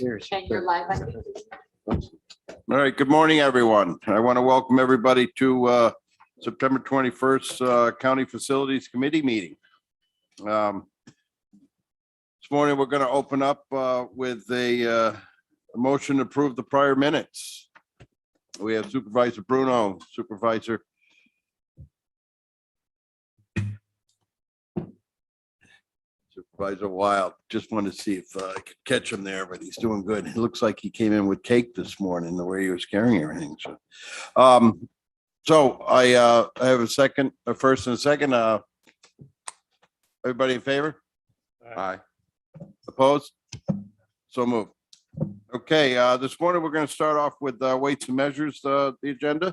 And you're live on YouTube. All right, good morning, everyone. I want to welcome everybody to September 21st County Facilities Committee meeting. This morning, we're going to open up with a motion to approve the prior minutes. We have Supervisor Bruno, Supervisor Wild. Just wanted to see if I could catch him there, but he's doing good. It looks like he came in with cake this morning, the way he was carrying everything. So I have a first and a second. Everybody in favor? Aye. Opposed? So moved. Okay, this morning we're going to start off with weights and measures, the agenda.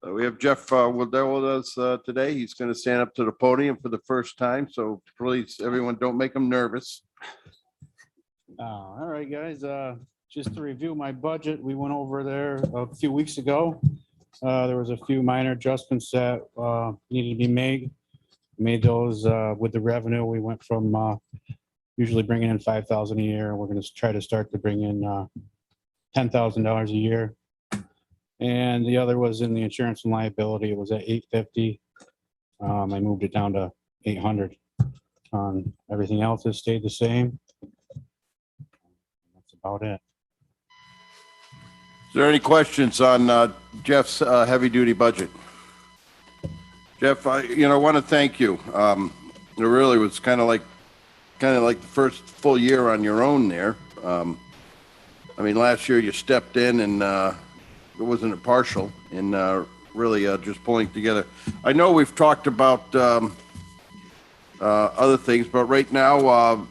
We have Jeff Waddell with us today. He's going to stand up to the podium for the first time. So please, everyone, don't make him nervous. All right, guys, just to review my budget, we went over there a few weeks ago. There was a few minor adjustments that needed to be made. Made those with the revenue. We went from usually bringing in $5,000 a year. We're going to try to start to bring in $10,000 a year. And the other was in the insurance and liability. It was at $850. I moved it down to $800. Everything else has stayed the same. That's about it. Is there any questions on Jeff's heavy duty budget? Jeff, I want to thank you. It really was kind of like the first full year on your own there. I mean, last year you stepped in and it wasn't a partial and really just pulling together. I know we've talked about other things, but right now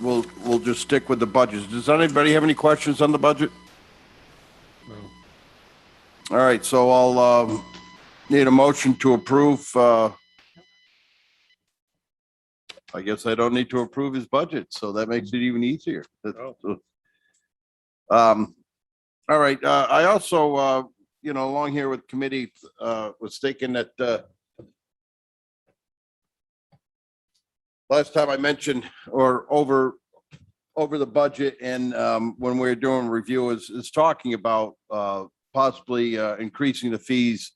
we'll just stick with the budgets. Does anybody have any questions on the budget? No. All right, so I'll need a motion to approve. I guess I don't need to approve his budget, so that makes it even easier. All right. I also, along here with committee, was thinking that last time I mentioned or over the budget and when we were doing review is talking about possibly increasing the fees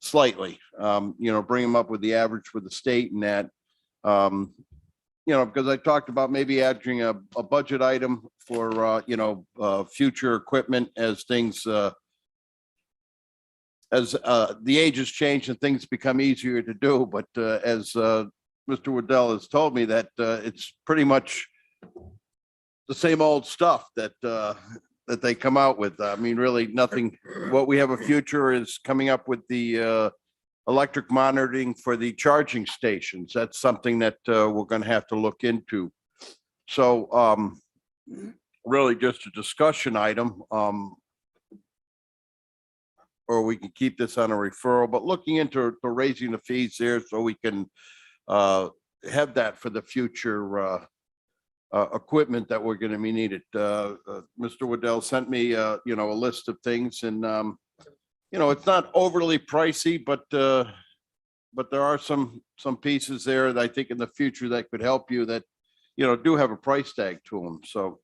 slightly, bring them up with the average with the state and that, because I talked about maybe adding a budget item for, future equipment as things, as the ages change and things become easier to do. But as Mr. Waddell has told me that it's pretty much the same old stuff that they come out with. I mean, really nothing. What we have a future is coming up with the electric monitoring for the charging stations. That's something that we're going to have to look into. So really just a discussion item, or we can keep this on a referral, but looking into raising the fees there so we can have that for the future equipment that we're going to be needed. Mr. Waddell sent me, a list of things and it's not overly pricey, but there are some pieces there that I think in the future that could help you that, do have a price tag to them. So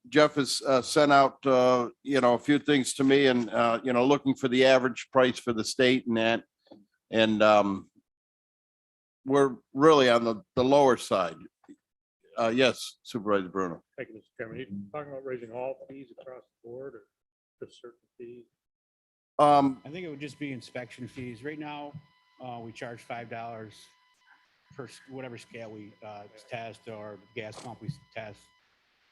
Jeff has sent out, a few things to me and, looking for the average price for the state and that. And we're really on the lower side. Yes, Supervisor Bruno. Thank you, Mr. Chairman. Are you talking about raising all fees across the board or just certain fees? I think it would just be inspection fees. Right now, we charge $5 per whatever scale we test or gas pump we test.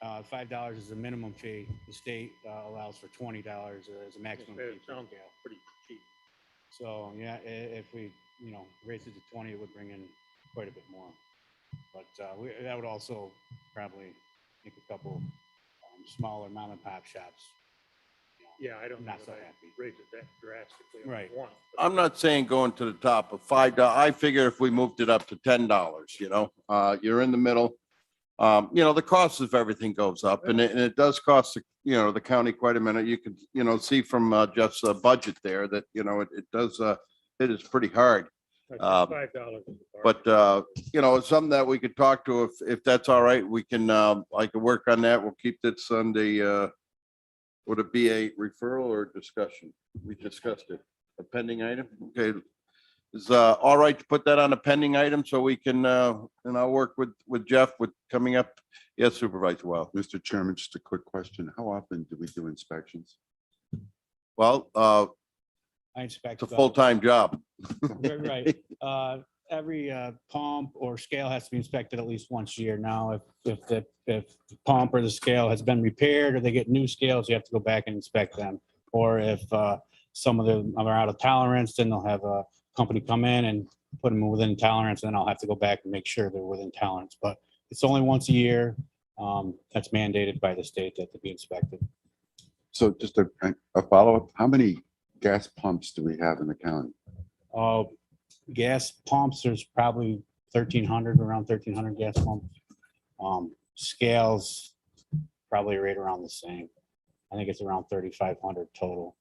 $5 is the minimum fee. The state allows for $20 as a maximum fee. It per sounds scale. pretty cheap. So yeah, if we raise it to 20, it would bring in quite a bit more. But that would also probably make a couple smaller mom and pop shops. Yeah, I don't know Not so that I happy. raise it that drastically. all Right. at once, but I'm not saying going to the top of $5. I figure if we moved it up to $10, you're in the middle. The cost of everything goes up and it does cost, the county quite a minute. You can, see from Jeff's budget there that, it does, it is pretty hard. $5. But, you know, it's something that we could talk to if that's all right. We can, I can work on that. We'll keep this on the, would it be a referral or discussion? We discussed it. A pending item? Okay. Is, all right to put that on a pending item so we can, and I'll work with Jeff with coming up. Yes, Supervisor Wild. Mr. Chairman, just a quick question. How often do we do inspections? Well, I inspect. it's a full-time job. Right. Every pump or scale has to be inspected at least once a year. Now, if the pump or the scale has been repaired or they get new scales, you have to go back and inspect them. Or if some of them are out of tolerance, then they'll have a company come in and put them within tolerance, and then I'll have to go back and make sure they're within tolerance. But it's only once a year. That's mandated by the state that to be inspected. So just a follow-up, how many gas pumps do we have in the county? Gas pumps, there's probably 1,300, around 1,300 gas pumps. Scales, probably right around the same. I think it's around 3,500 total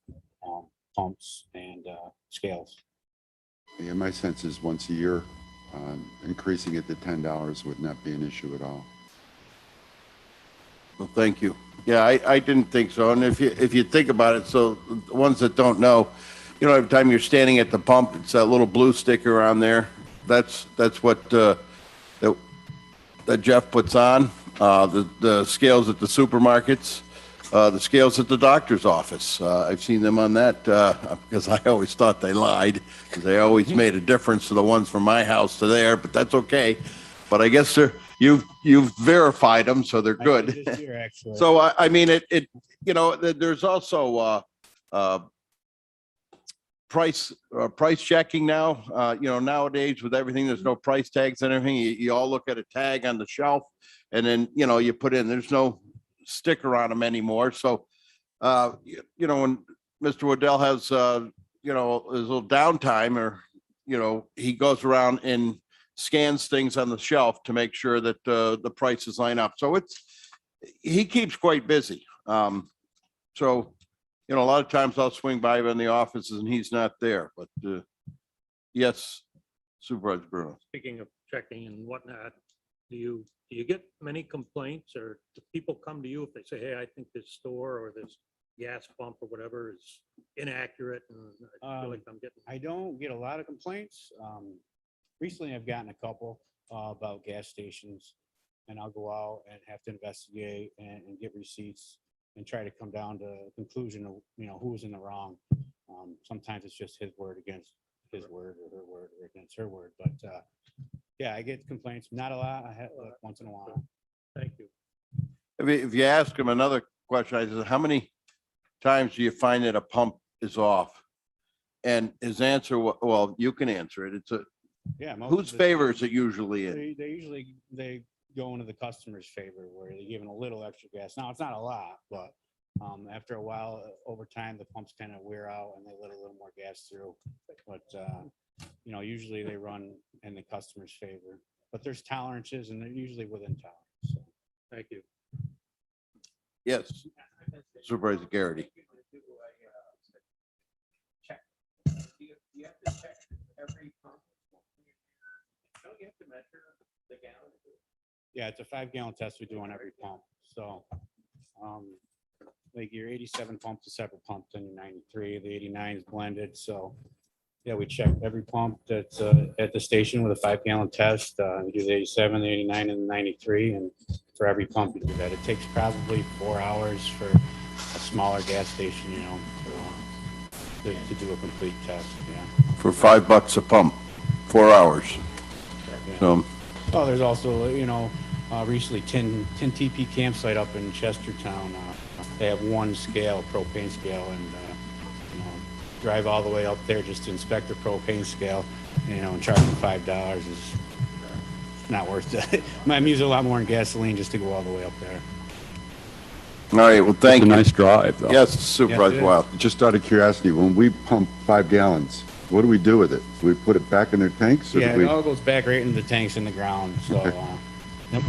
pumps and scales. Yeah, my sense is once a year, increasing it to $10 would not be an issue at all. Well, thank you. Yeah, I didn't think so. And if you think about it, so the ones that don't know, you know, every time you're standing at the pump, it's that little blue sticker on there. That's what that Jeff puts on. The scales at the supermarkets, the scales at the doctor's office. I've seen them on that because I always thought they lied because they always made a difference to the ones from my house to there, but that's okay. But I guess you've verified them, so they're good. This year, actually. So I mean, it you know, there's also price checking now. You know, nowadays with everything, there's no price tags and everything. You all look at a tag on the shelf, and then you know you put in. There's no sticker on them anymore. So you know, when Mr. Waddell has you know, his little downtime, or you know, he goes around and scans things on the shelf to make sure that the prices line up. So he keeps quite busy. So, you know, a lot of times I'll swing by him in the offices and he's not there, but yes, Supervisor Bruno. Speaking of checking and whatnot, do you get many complaints, or do people come to you if they say, hey, I think this store or this gas pump or whatever is inaccurate and I feel like I'm getting. I don't get a lot of complaints. Recently, I've gotten a couple about gas stations, and I'll go out and have to investigate and get receipts and try to come down to a conclusion of, you know, who's in the wrong. Sometimes it's just his word against his word, or her word against her word. But yeah, I get complaints. Not a lot. I have once in a while. Thank you. If you ask him another question, I said, how many times do you find that a pump is off? And his answer, well, you can answer it. It's Yeah. whose favor is it usually in? They usually go into the customer's favor, where they give them a little extra gas. Now, it's not a lot, but after a while, over time, the pumps kind of wear out and they let a little more gas through. But you know, usually they run in the customer's favor. But there's tolerances, and they're usually within tolerance. So. Thank you. Yes, Supervisor Garrity. Check. Do you have to check every pump? Don't you have to measure the gallon? Yeah, it's a 5-gallon test we do on every pump. So like your 87 pumps, a separate pump than your 93. The 89 is blended. So yeah, we check every pump that's at the station with a 5-gallon test. We do the 87, the 89, and the 93. And for every pump, we do that. It takes probably 4 hours for a smaller gas station, you know, to do a complete test. Yeah. For $5 a pump, 4 hours. Yeah. So, Oh, there's also, you know, recently 10 TP campsite up in Chestertown. They have one scale, propane scale, and you know, drive all the way up there just to inspect the propane scale, you know, and charge them $5 is not worth it. I'm using a lot more in gasoline just to go all the way up there. all right, well, thank It's a you. nice drive, though. Yes, Supervisor Yes, it is. Wild. Just out of curiosity, when we pump 5 gallons, what do we do with it? Do we put it back in their tanks? Or Yeah, do we... it all goes back right into the tanks in the ground. So, yep.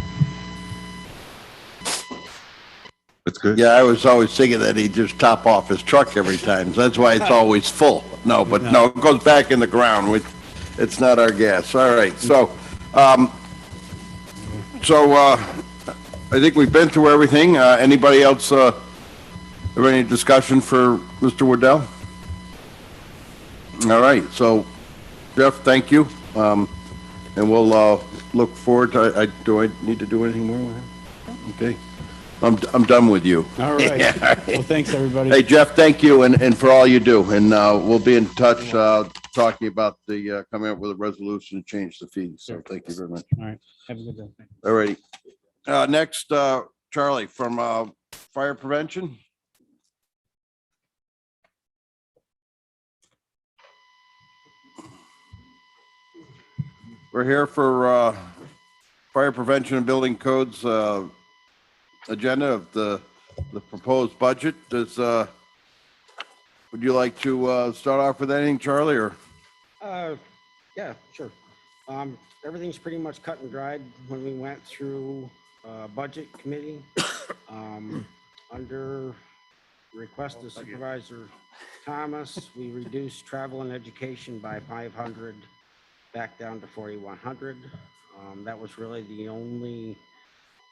That's good. Yeah, I was always thinking that he'd just top off his truck every time. So that's why it's always full. No, but no, it goes back in the ground, which It's not our gas. All right, so, I think we've been through everything. Anybody else, have any discussion for Mr. Waddell? All right, so Jeff, thank you. And we'll, look forward to, do I need to do anything more with him? Okay, I'm done with you. All right. Well, thanks, everybody. Hey, Jeff, thank you and for all you do. And, we'll be in touch, talking about the, coming up with a resolution to change the fees. So thank you very much. All right. Have a good day. All righty. Next, Charlie from, fire prevention. We're here for, fire prevention and building codes, agenda of the proposed budget. Does, would you like to, start off with anything, Charlie, or? Yeah, sure. Everything's pretty much cut and dried when we went through budget committee. Under request of Supervisor Thomas, we reduced travel and education by 500 back down to 4,100. That was really the only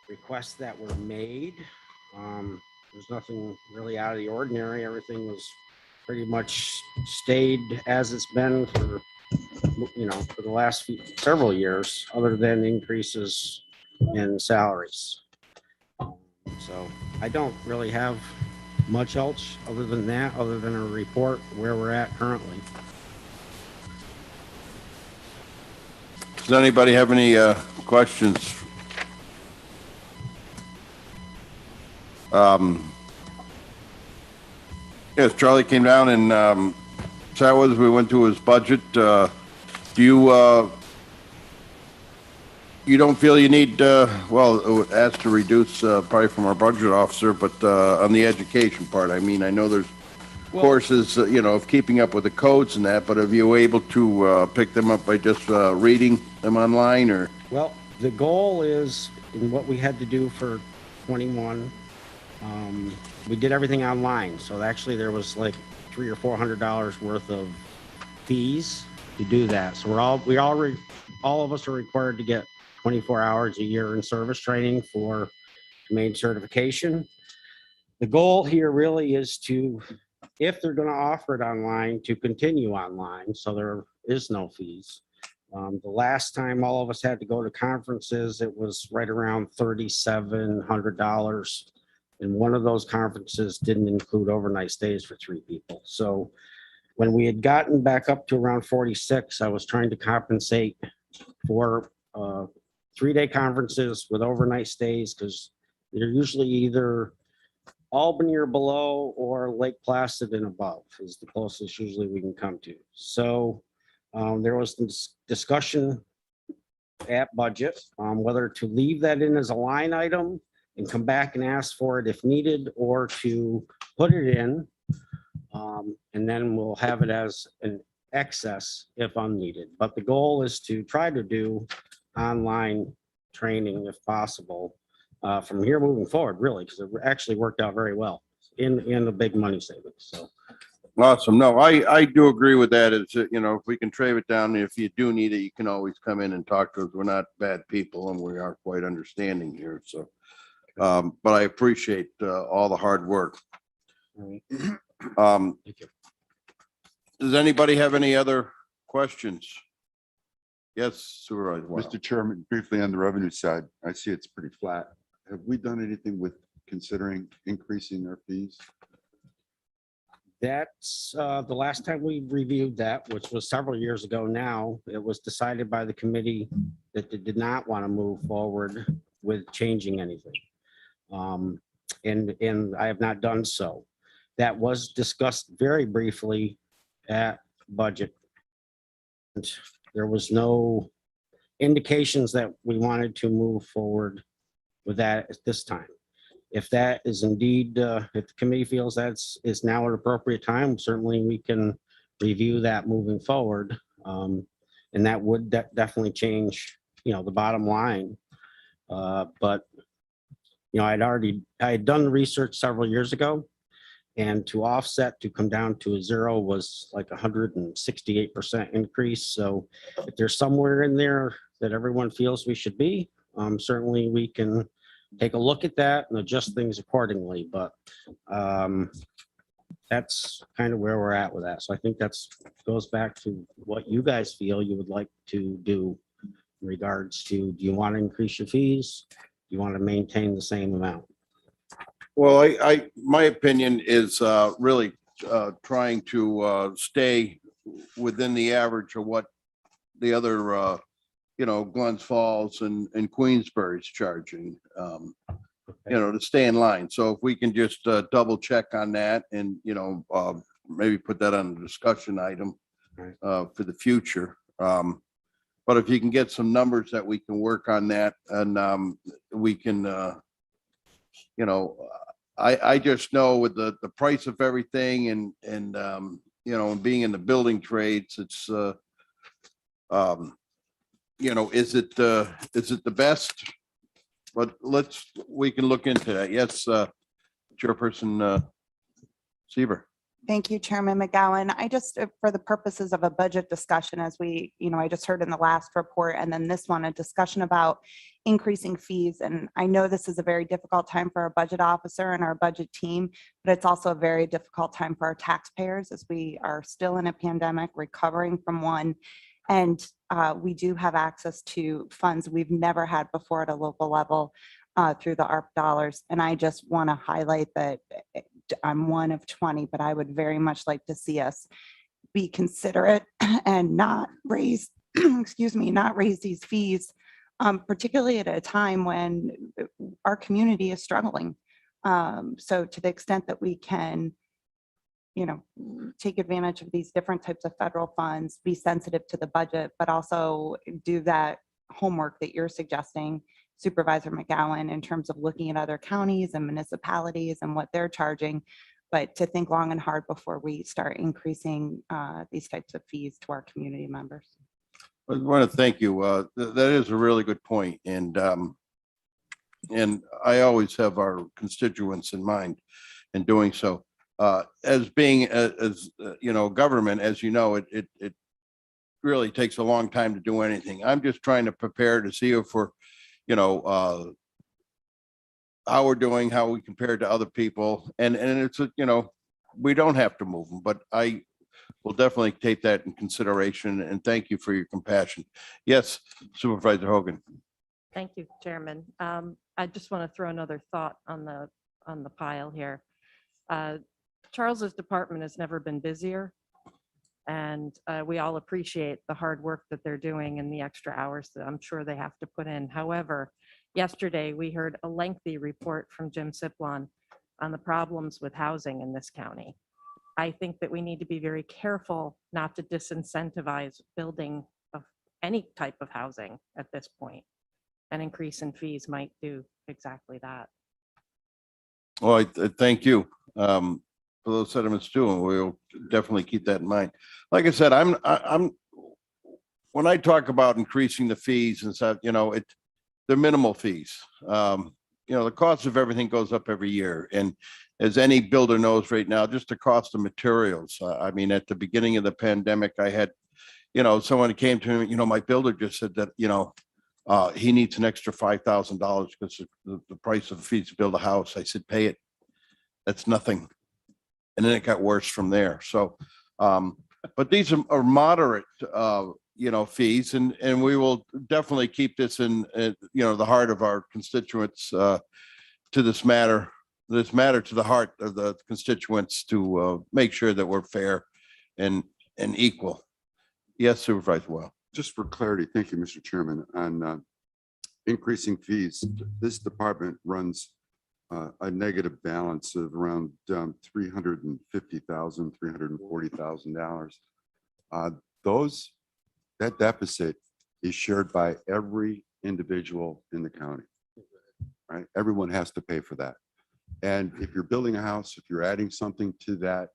requests that were made. There's nothing really out of the ordinary. Everything was pretty much stayed as it's been for, for the last several years, other than increases in salaries. So I don't really have much else other than that, other than a report where we're at currently. Does anybody have any, questions? Yes, Charlie came down and, sat with us. We went through his budget. Do you, you don't feel you need, well, asked to reduce, probably from our budget officer, but, on the education part, I mean, I know there's courses, of keeping up with the codes and that, but are you able to, pick them up by just, reading them online or? Well, the goal is, in what we had to do for 21, we did everything online. So actually there was like $300 or $400 worth of fees to do that. So all of us are required to get 24 hours a year in service training for main certification. The goal here really is to, if they're going to offer it online, to continue online. So there is no fees. The last time all of us had to go to conferences, it was right around $3,700. And one of those conferences didn't include overnight stays for 3 people. So when we had gotten back up to around 46, I was trying to compensate for 3-day conferences with overnight stays, because they're usually either Albany or below, or Lake Placid and above is the closest usually we can come to. So there was this discussion at budget whether to leave that in as a line item and come back and ask for it if needed, or to put it in, and then we'll have it as an excess if unneeded. But the goal is to try to do online training if possible from here moving forward, really, because it actually worked out very well in the big money savings. So. Awesome. No, I do agree with that. It's, if we can trade it down, if you do need it, you can always come in and talk to us. We're not bad people and we are quite understanding here. So, but I appreciate all the hard work. Thank you. Does anybody have any other questions? Yes, Supervisor. Wow. Mr. Chairman, briefly on the revenue side, I see it's pretty flat. Have we done anything with considering increasing their fees? That's the last time we reviewed that, which was several years ago now. It was decided by the committee that they did not want to move forward with changing anything. And I have not done so. That was discussed very briefly at budget. And there was no indications that we wanted to move forward with that at this time. If that is indeed, if the committee feels that's is now an appropriate time, certainly we can review that moving forward. And that would definitely change, the bottom line. But, I had done the research several years ago, And to offset, to come down to a zero was like 168% increase. So if there's somewhere in there that everyone feels we should be, certainly we can take a look at that and adjust things accordingly. But that's kind of where we're at with that. So I think that's goes back to what you guys feel you would like to do in regards to, do you want to increase your fees? Do you want to maintain the same amount? Well, my opinion is really trying to stay within the average of what the other, Glens Falls and Queensbury's charging, to stay in line. So if we can just double check on that and, maybe put that on a discussion item for the future. But if you can get some numbers that we can work on that, and we can, I just know with the price of everything and being in the building trades, it's, is it the best? But we can look into that. Yes, Chairperson Seaver. Thank you, Chairman McGowan. I just, for the purposes of a budget discussion, as I just heard in the last report and then this one, a discussion about increasing fees. And I know this is a very difficult time for our budget officer and our budget team, but it's also a very difficult time for our taxpayers as we are still in a pandemic, recovering from one. And we do have access to funds we've never had before at a local level through the ARP dollars. And I just want to highlight that I'm one of 20, but I would very much like to see us be considerate and not raise, not raise these fees, particularly at a time when our community is struggling. So to the extent that we can, take advantage of these different types of federal funds, be sensitive to the budget, but also do that homework that you're suggesting, Supervisor McGowan, in terms of looking at other counties and municipalities and what they're charging, but to think long and hard before we start increasing these types of fees to our community members. I want to thank you. That is a really good point. And I always have our constituents in mind in doing so. As being, government, as you know, it really takes a long time to do anything. I'm just trying to prepare to see if we're, how we're doing, how we compare to other people. And it's, we don't have to move them, but I will definitely take that in consideration, and thank you for your compassion. Yes, Supervisor Hogan. Thank you, Chairman. I just want to throw another thought on the pile here. Charles's department has never been busier, and we all appreciate the hard work that they're doing and the extra hours that I'm sure they have to put in. However, yesterday we heard a lengthy report from Jim Siplon on the problems with housing in this county. I think that we need to be very careful not to disincentivize building of any type of housing at this point. An increase in fees might do exactly that. Well, I thank you for those sentiments too, and we'll definitely keep that in mind. Like I said, I'm when I talk about increasing the fees and stuff, they're minimal fees. The cost of everything goes up every year, and as any builder knows right now, just the cost of materials. I mean, at the beginning of the pandemic, I had, someone came to me, my builder just said that, he needs an extra $5,000 because the price of fees to build a house. I said, pay it. That's nothing. And then it got worse from there. So, but these are moderate, fees, and we will definitely keep this in, the heart of our constituents to this matter to the heart of the constituents to make sure that we're fair and equal. Yes, Supervisor Well. Just for clarity, thank you, Mr. Chairman, on increasing fees. This department runs a negative balance of around $350,000, $340,000. That deficit is shared by every individual in the county, right? Everyone has to pay for that. And if you're building a house, if you're adding something to that,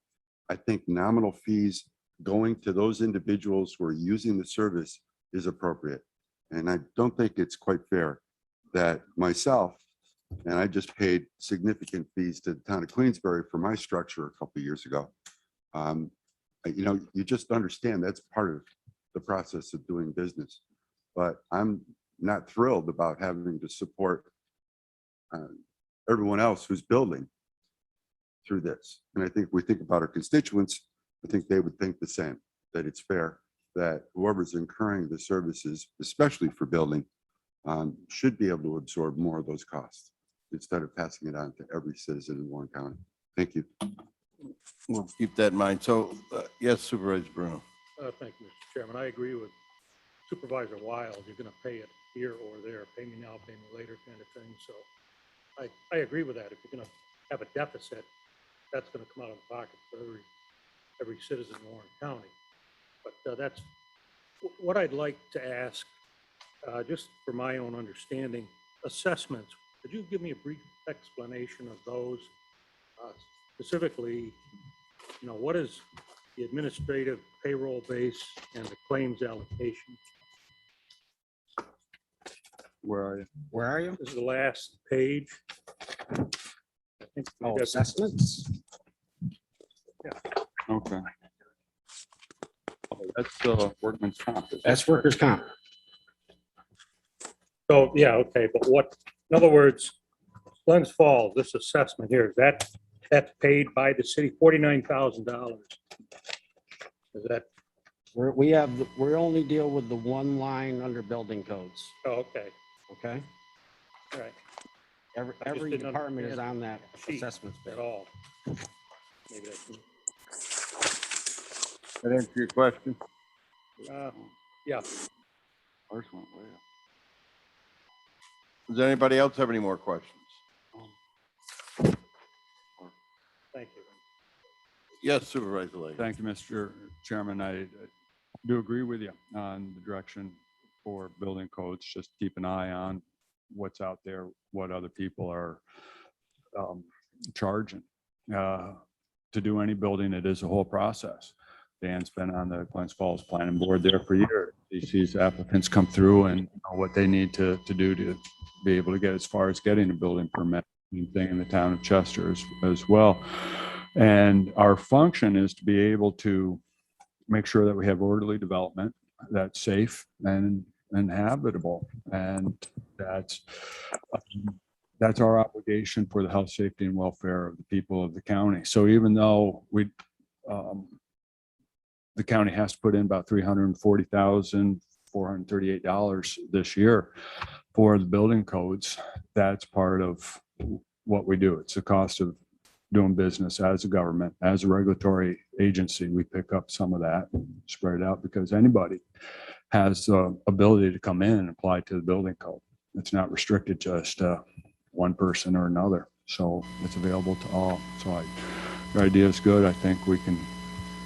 I think nominal fees going to those individuals who are using the service is appropriate. And I don't think it's quite fair that myself And I just paid significant fees to the town of Queensbury for my structure a couple of years ago. You know, you just understand that's part of the process of doing business. But I'm not thrilled about having to support everyone else who's building through this. And I think we think about our constituents, I think they would think the same, that it's fair that whoever's incurring the services, especially for building, should be able to absorb more of those costs instead of passing it on to every citizen in Warren County. Thank you. We'll keep that in mind. So, yes, Supervisor Bruno. Thank you, Mr. Chairman. I agree with Supervisor Wild. You're going to pay it here or there, pay me now, pay me later kind of thing. So I agree with that. If you're going to have a deficit, that's going to come out of the pocket for every citizen in Warren County. But that's what I'd like to ask, just for my own understanding, assessments. Could you give me a brief explanation of those? Specifically, you know, what is the administrative payroll base and the claims allocation? Where are you? Where are you? This is the last page. I think Oh, that's- assessments? Okay. Oh, that's workman's comp. isn't it? That's workers' comp. So, yeah, okay, but what, in other words, Glens Falls, this assessment here, that's paid by the city, $49,000. Is that, We only deal with the one line under building codes, oh, okay, okay? all right, Every didn't department is understand on that sheet assessment at bill. all. Maybe that's, That answer your question? yeah, First one, way up. Does anybody else have any more questions? thank you. Yes, Supervisor Lake. Thank you, Mr. Chairman. I do agree with you on the direction for building codes. Just keep an eye on what's out there, what other people are charging. To do any building, it is a whole process. Dan's been on the Glens Falls Planning Board there for years. He sees applicants come through and what they need to do to be able to get as far as getting a building permit. Same thing in the town of Chester as well. And our function is to be able to make sure that we have orderly development that's safe and habitable. And that's our obligation for the health, safety, and welfare of the people of the county. So even though the county has to put in about $340,438 this year for the building codes, that's part of what we do. It's the cost of doing business as a government, as a regulatory agency. We pick up some of that, spread it out, because anybody has the ability to come in and apply to the building code. It's not restricted just to one person or another. So it's available to all. So your idea is good. I think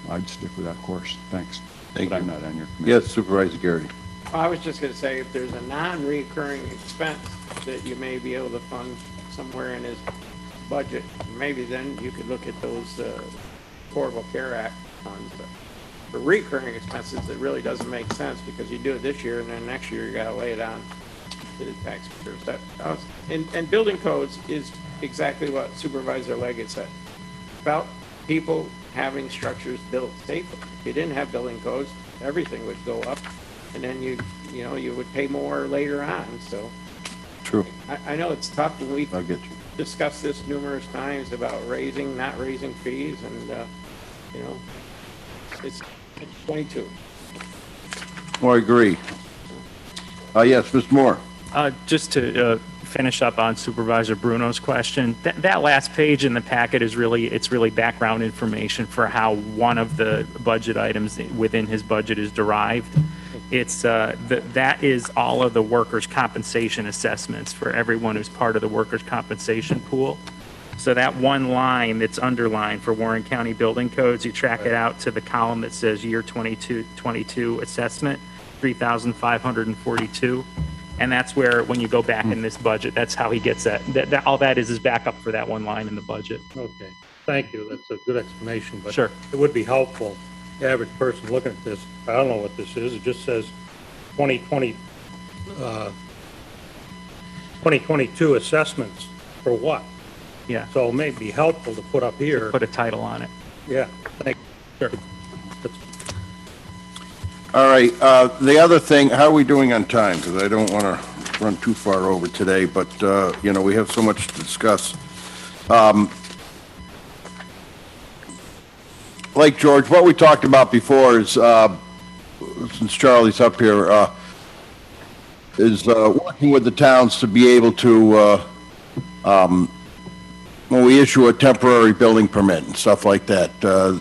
I'd stick with that course. Thanks. Thank But I'm you. not on your committee. Yes, Supervisor Garrity. I was just gonna say, if there's a non-recurring expense that you may be able to fund somewhere in his budget, maybe then you could look at those Affordable Care Act funds. But for recurring expenses, it really doesn't make sense because you do it this year and then next year you gotta lay it on to the taxpayers. And building codes is exactly what Supervisor Leggett said about people having structures built safely. If you didn't have building codes, everything would go up, and then you would pay more later on. So True. I know it's tough, and we've I'll get you. discussed this numerous times about not raising fees, and it's 22. Well, I agree. Yes, Mr. Moore. Just to finish up on Supervisor Bruno's question, that last page in the packet is really background information for how one of the budget items within his budget is derived. It's that is all of the workers' compensation assessments for everyone who's part of the workers' compensation pool. So that one line that's underlined for Warren County Building Codes, you track it out to the column that says year 22 assessment, 3,542. And that's where, when you go back in this budget, that's how he gets that. All that is backup for that one line in the budget. Okay, thank you. That's a good explanation, but Sure. it would be helpful. The average person looking at this, I don't know what this is. It just says 2022 assessments. for what? Yeah. So it may be helpful to put up here. Put a title on it. Yeah, thank, sure. All right, the other thing, how are we doing on time? Because I don't want to run too far over today, but, you know, we have so much to discuss. Like George, what we talked about before is, since Charlie's up here, is working with the towns to be able to, when we issue a temporary building permit and stuff like that,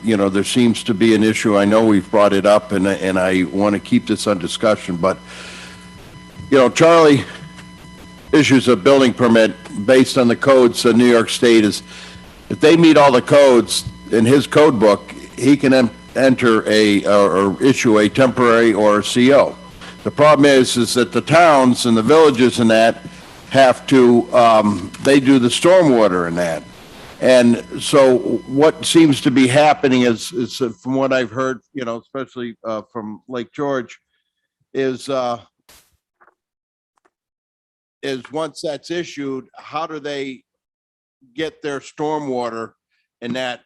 you know, there seems to be an issue. I know we've brought it up, and I want to keep this on discussion, but, you know, Charlie issues a building permit based on the codes of New York State. Is if they meet all the codes in his code book, he can enter or issue a temporary or a CO. The problem is that the towns and the villages and that have to, they do the stormwater in that. And so what seems to be happening is from what I've heard, you know, especially from Lake George, is once that's issued, how do they get their stormwater and that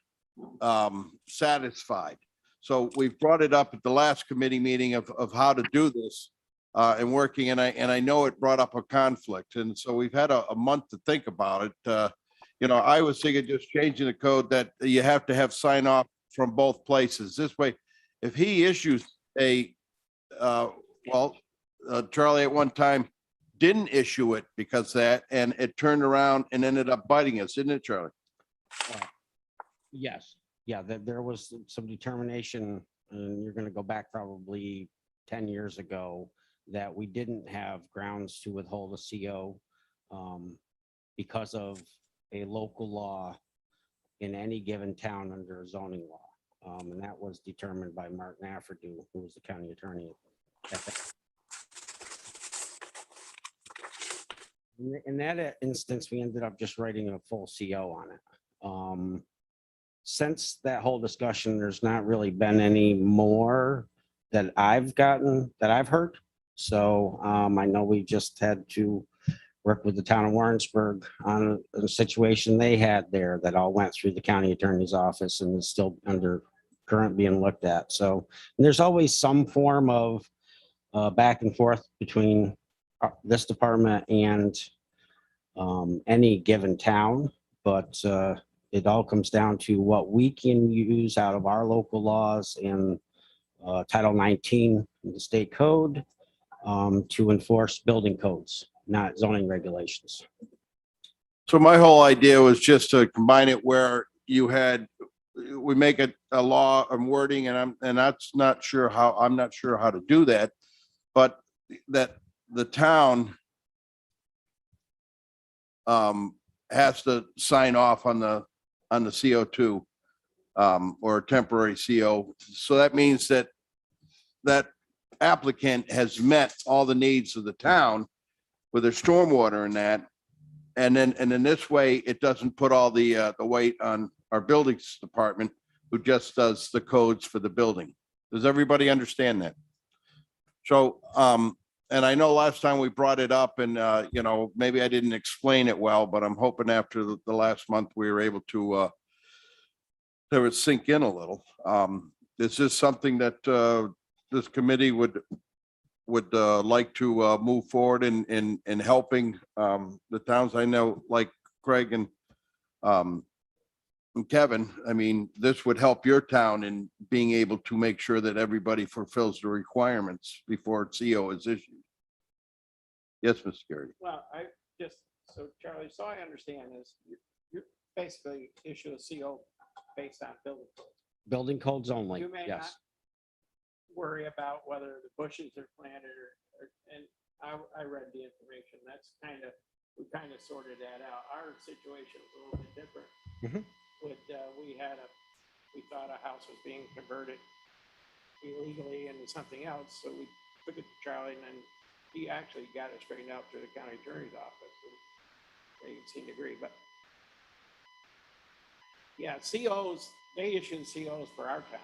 satisfied? So we've brought it up at the last committee meeting of how to do this and working, and I know it brought up a conflict, and so we've had a month to think about it. You know, I was thinking just changing the code that you have to have sign off from both places. This way, if he issues a, Charlie at one time didn't issue it because that, and it turned around and ended up biting us, didn't it, Charlie? Yes, yeah, there was some determination, and you're gonna go back probably 10 years ago, that we didn't have grounds to withhold a CO because of a local law in any given town under a zoning law. And that was determined by Martin Afferdew, who was the county attorney at that. In that instance, we ended up just writing a full CO on it. Since that whole discussion, there's not really been any more that I've heard. So I know we just had to work with the town of Warrensburg on a situation they had there that all went through the county attorney's office and is still current being looked at. So there's always some form of back and forth between this department and any given town, but it all comes down to what we can use out of our local laws and Title 19 in the state code to enforce building codes, not zoning regulations. So my whole idea was just to combine it where we make it a law and wording, and I'm not sure how to do that, but that the town has to sign off on the CO2 or a temporary CO. So that means that applicant has met all the needs of the town with their stormwater and that. And then this way, it doesn't put all the weight on our buildings department, who just does the codes for the building. Does everybody understand that? So, and I know last time we brought it up and, you know, maybe I didn't explain it well, but I'm hoping after the last month, we were able to have it sink in a little. Is this something that this committee would like to move forward in helping the towns? I know, like Craig and Kevin, I mean, this would help your town in being able to make sure that everybody fulfills the requirements before CO is issued. Yes, Mr. Garrity. Well, so Charlie, so I understand is you basically issue a CO based on building codes. Building codes only, You may not yes. worry about whether the bushes are planted and I read the information. We kind of sorted that out. Our situation was a little bit different. Mhm. We thought a house was being converted illegally into something else. So we took it to Charlie, and then he actually got it straightened out through the county attorney's office. And they seemed to agree, but yeah, COs, they issue COs for our town.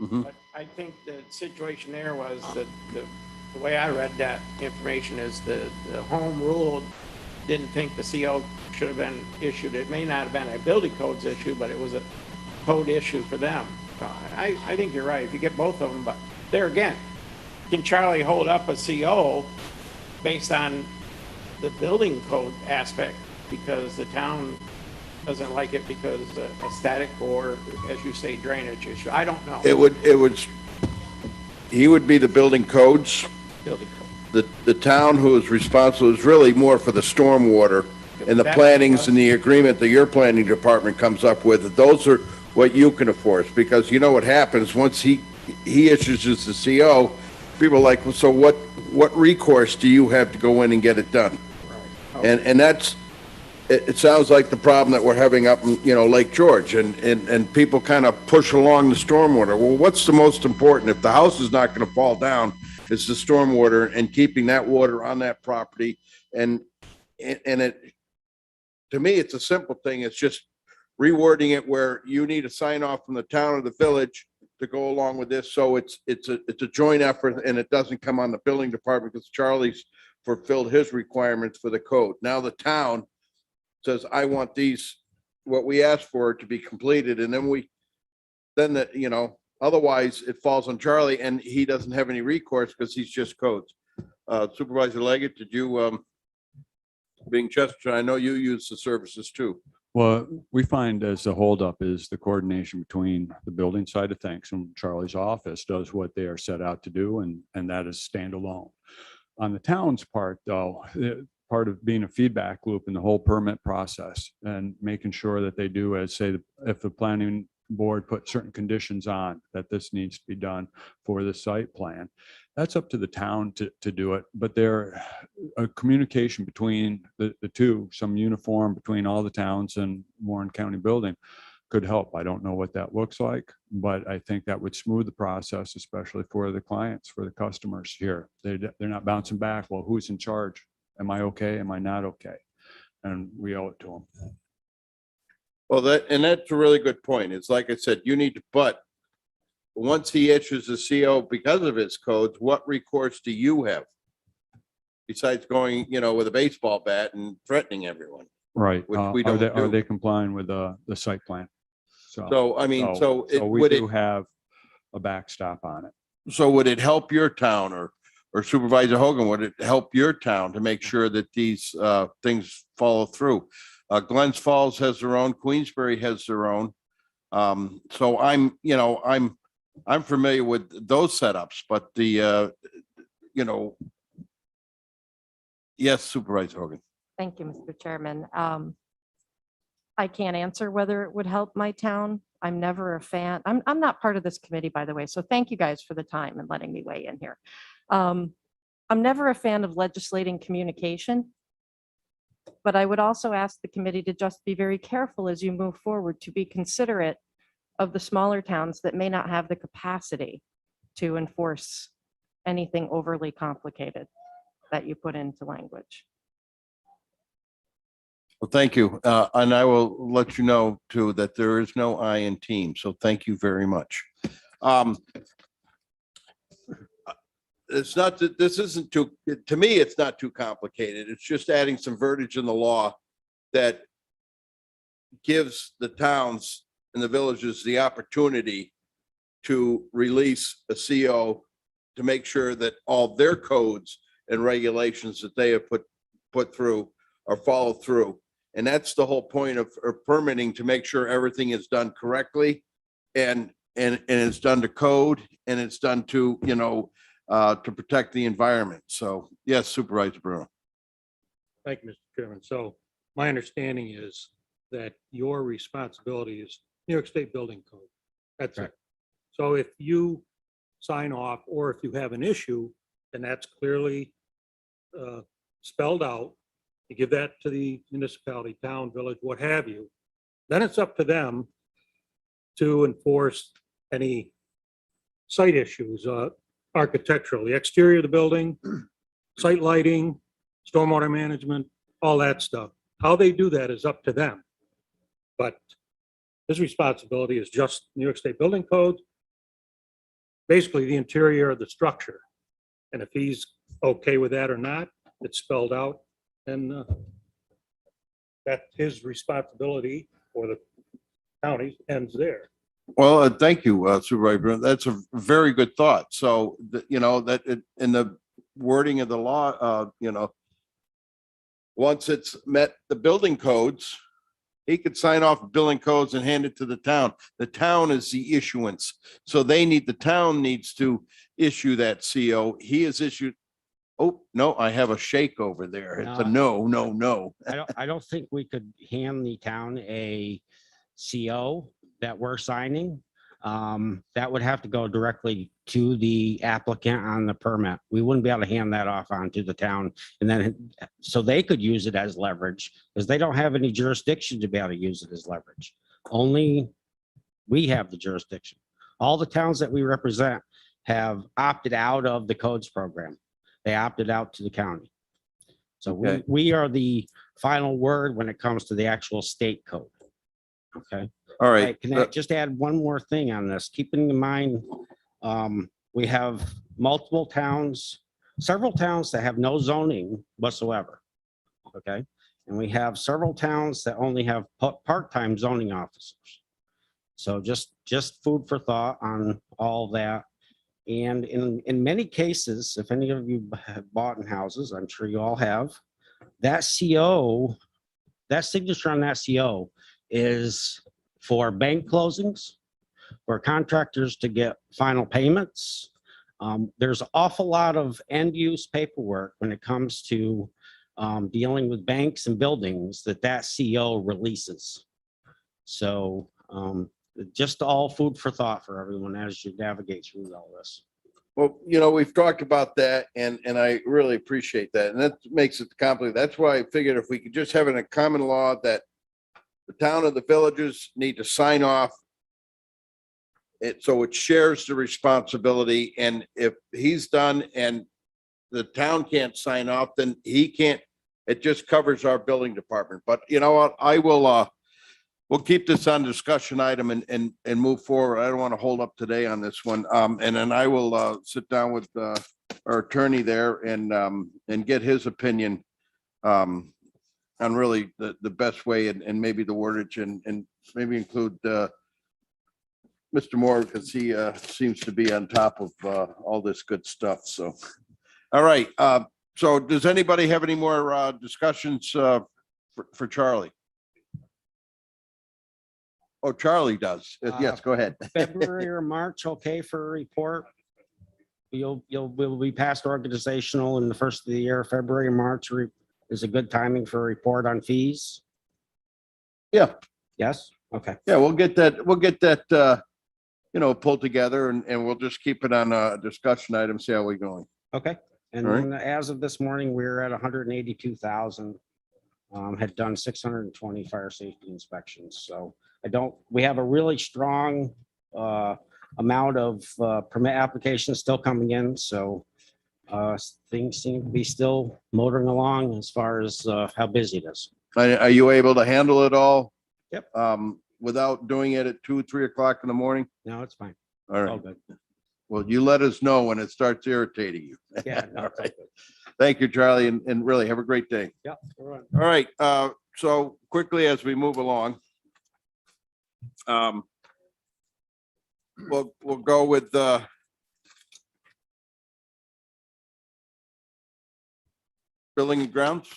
Mhm. But I think the situation there was that the way I read that information is the home rule didn't think the CO should have been issued. It may not have been a building codes issue, but it was a code issue for them. So I think you're right, if you get both of them, but there again, can Charlie hold up a CO based on the building code aspect because the town doesn't like it because a static or, as you say, drainage issue? I don't know. He would be the building codes. Building code. The town who is responsible is really more for the stormwater and the That- plannings and the agreement that your planning department comes up with. Those are what you can enforce, because you know what happens, once he issues us the CO, people are like, well, so what recourse do you have to go in and get it done? And that's, it sounds like the problem that we're having up in, Lake George, and people kind of push along the stormwater. Well, what's the most important? If the house is not going to fall down, it's the stormwater and keeping that water on that property. And it, to me, it's a simple thing. It's just rewording it where you need a sign off from the town or the village to go along with this. So it's a joint effort, and it doesn't come on the building department because Charlie's fulfilled his requirements for the code. Now the town says, I want these, what we asked for to be completed. And then otherwise it falls on Charlie and he doesn't have any recourse because he's just codes. Supervisor Leggett, did you, being Chester, I know you use the services too. Well, we find as the holdup is the coordination between the building side of things, and Charlie's office does what they are set out to do, and that is standalone. On the town's part, though, part of being a feedback loop in the whole permit process and making sure that they do, as say, if the planning board put certain conditions on that this needs to be done for the site plan, that's up to the town to do it. But there, a communication between the two, some uniform between all the towns and Warren County Building could help. I don't know what that looks like, but I think that would smooth the process, especially for the clients, for the customers here. They're not bouncing back. Well, who's in charge? Am I okay? Am I not okay? And we owe it to them. Well, that's a really good point. It's like I said, you need to, but once he issues a CO because of his codes, what recourse do you have? Besides going, with a baseball bat and threatening everyone. Right. Which we don't Are do. they complying with the site plan? So, I mean, We do have a backstop on it. So would it help your town or Supervisor Hogan, would it help your town to make sure that these things follow through? Glens Falls has their own, Queensbury has their own. So I'm familiar with those setups, but yes, Supervisor Hogan. Thank you, Mr. Chairman. I can't answer whether it would help my town. I'm never a fan. I'm not part of this committee, by the way, so thank you guys for the time and letting me weigh in here. I'm never a fan of legislating communication, but I would also ask the committee to just be very careful as you move forward, to be considerate of the smaller towns that may not have the capacity to enforce anything overly complicated that you put into language. Well, thank you. And I will let you know too, that there is no I in team. So thank you very much. It's not that this isn't to me, it's not too complicated. It's just adding some verbiage in the law that gives the towns and the villages the opportunity to release a CO to make sure that all their codes and regulations that they have put through are followed through. And that's the whole point of permitting, to make sure everything is done correctly and it's done to code, and it's done to, to protect the environment. So yes, Supervisor Bruno. Thank you, Mr. Chairman. So my understanding is that your responsibility is New York State Building Code. That's it. So if you sign off, or if you have an issue, then that's clearly spelled out. You give that to the municipality, town, village, what have you. Then it's up to them to enforce any site issues, architectural, the exterior of the building, site lighting, stormwater management, all that stuff. How they do that is up to them. But his responsibility is just New York State Building Code, basically the interior of the structure. And if he's okay with that or not, it's spelled out, and that his responsibility or the county ends there. Well, thank you, Supervisor Bruno. That's a very good thought. So, in the wording of the law, once it's met the building codes, he could sign off building codes and hand it to the town. The town is the issuance. So the town needs to issue that CO. He has issued, oh, no, I have a shake over there. It's a no, no, no. I don't think we could hand the town a CO that we're signing. That would have to go directly to the applicant on the permit. We wouldn't be able to hand that off onto the town and then, so they could use it as leverage because they don't have any jurisdiction to be able to use it as leverage. Only we have the jurisdiction. All the towns that we represent have opted out of the codes program. They opted out to the county. So Okay. we are the final word when it comes to the actual state code. Okay. All All right. right, can I just add one more thing on this? Keeping in mind, we have multiple towns, several towns that have no zoning whatsoever. Okay, and we have several towns that only have part-time zoning officers. So just food for thought on all that. And in many cases, if any of you have bought in houses, I'm sure you all have, that CO, that signature on that CO is for bank closings, for contractors to get final payments. There's an awful lot of end use paperwork when it comes to dealing with banks and buildings that CO releases. So just all food for thought for everyone as you navigate through all this. Well, we've talked about that and I really appreciate that. And that makes it complicated. That's why I figured if we could just have it in a common law that the town and the villages need to sign off. So it shares the responsibility. And if he's done and the town can't sign off, then he can't, it just covers our building department. But you know what, we'll keep this on discussion item and move forward. I don't want to hold up today on this one. And then I will sit down with our attorney there and get his opinion on really the best way and maybe the wordage and maybe include Mr. Moore because he seems to be on top of all this good stuff. So, all right. So does anybody have any more discussions for Charlie? Oh, Charlie does. Yes, go ahead. February or March, okay for a report? We'll be past organizational in the first of the year. February, March is a good timing for a report on fees. Yeah. Yes? Okay. Yeah, we'll get that, pulled together and we'll just keep it on a discussion item, see how we're going. Okay. And All right. then as of this morning, we're at 182,000. Had done 620 fire safety inspections. So we have a really strong amount of permit applications still coming in. So things seem to be still motoring along as far as how busy it is. Are you able to handle it all? Yep. Without doing it at 2, 3 o'clock in the morning? No, it's fine. All All right. good. Well, you let us know when it starts irritating you. Yeah. No, All it's all right. good. Thank you, Charlie, and really have a great day. Yeah. All right. All right. So quickly as we move along, we'll go with building and grounds,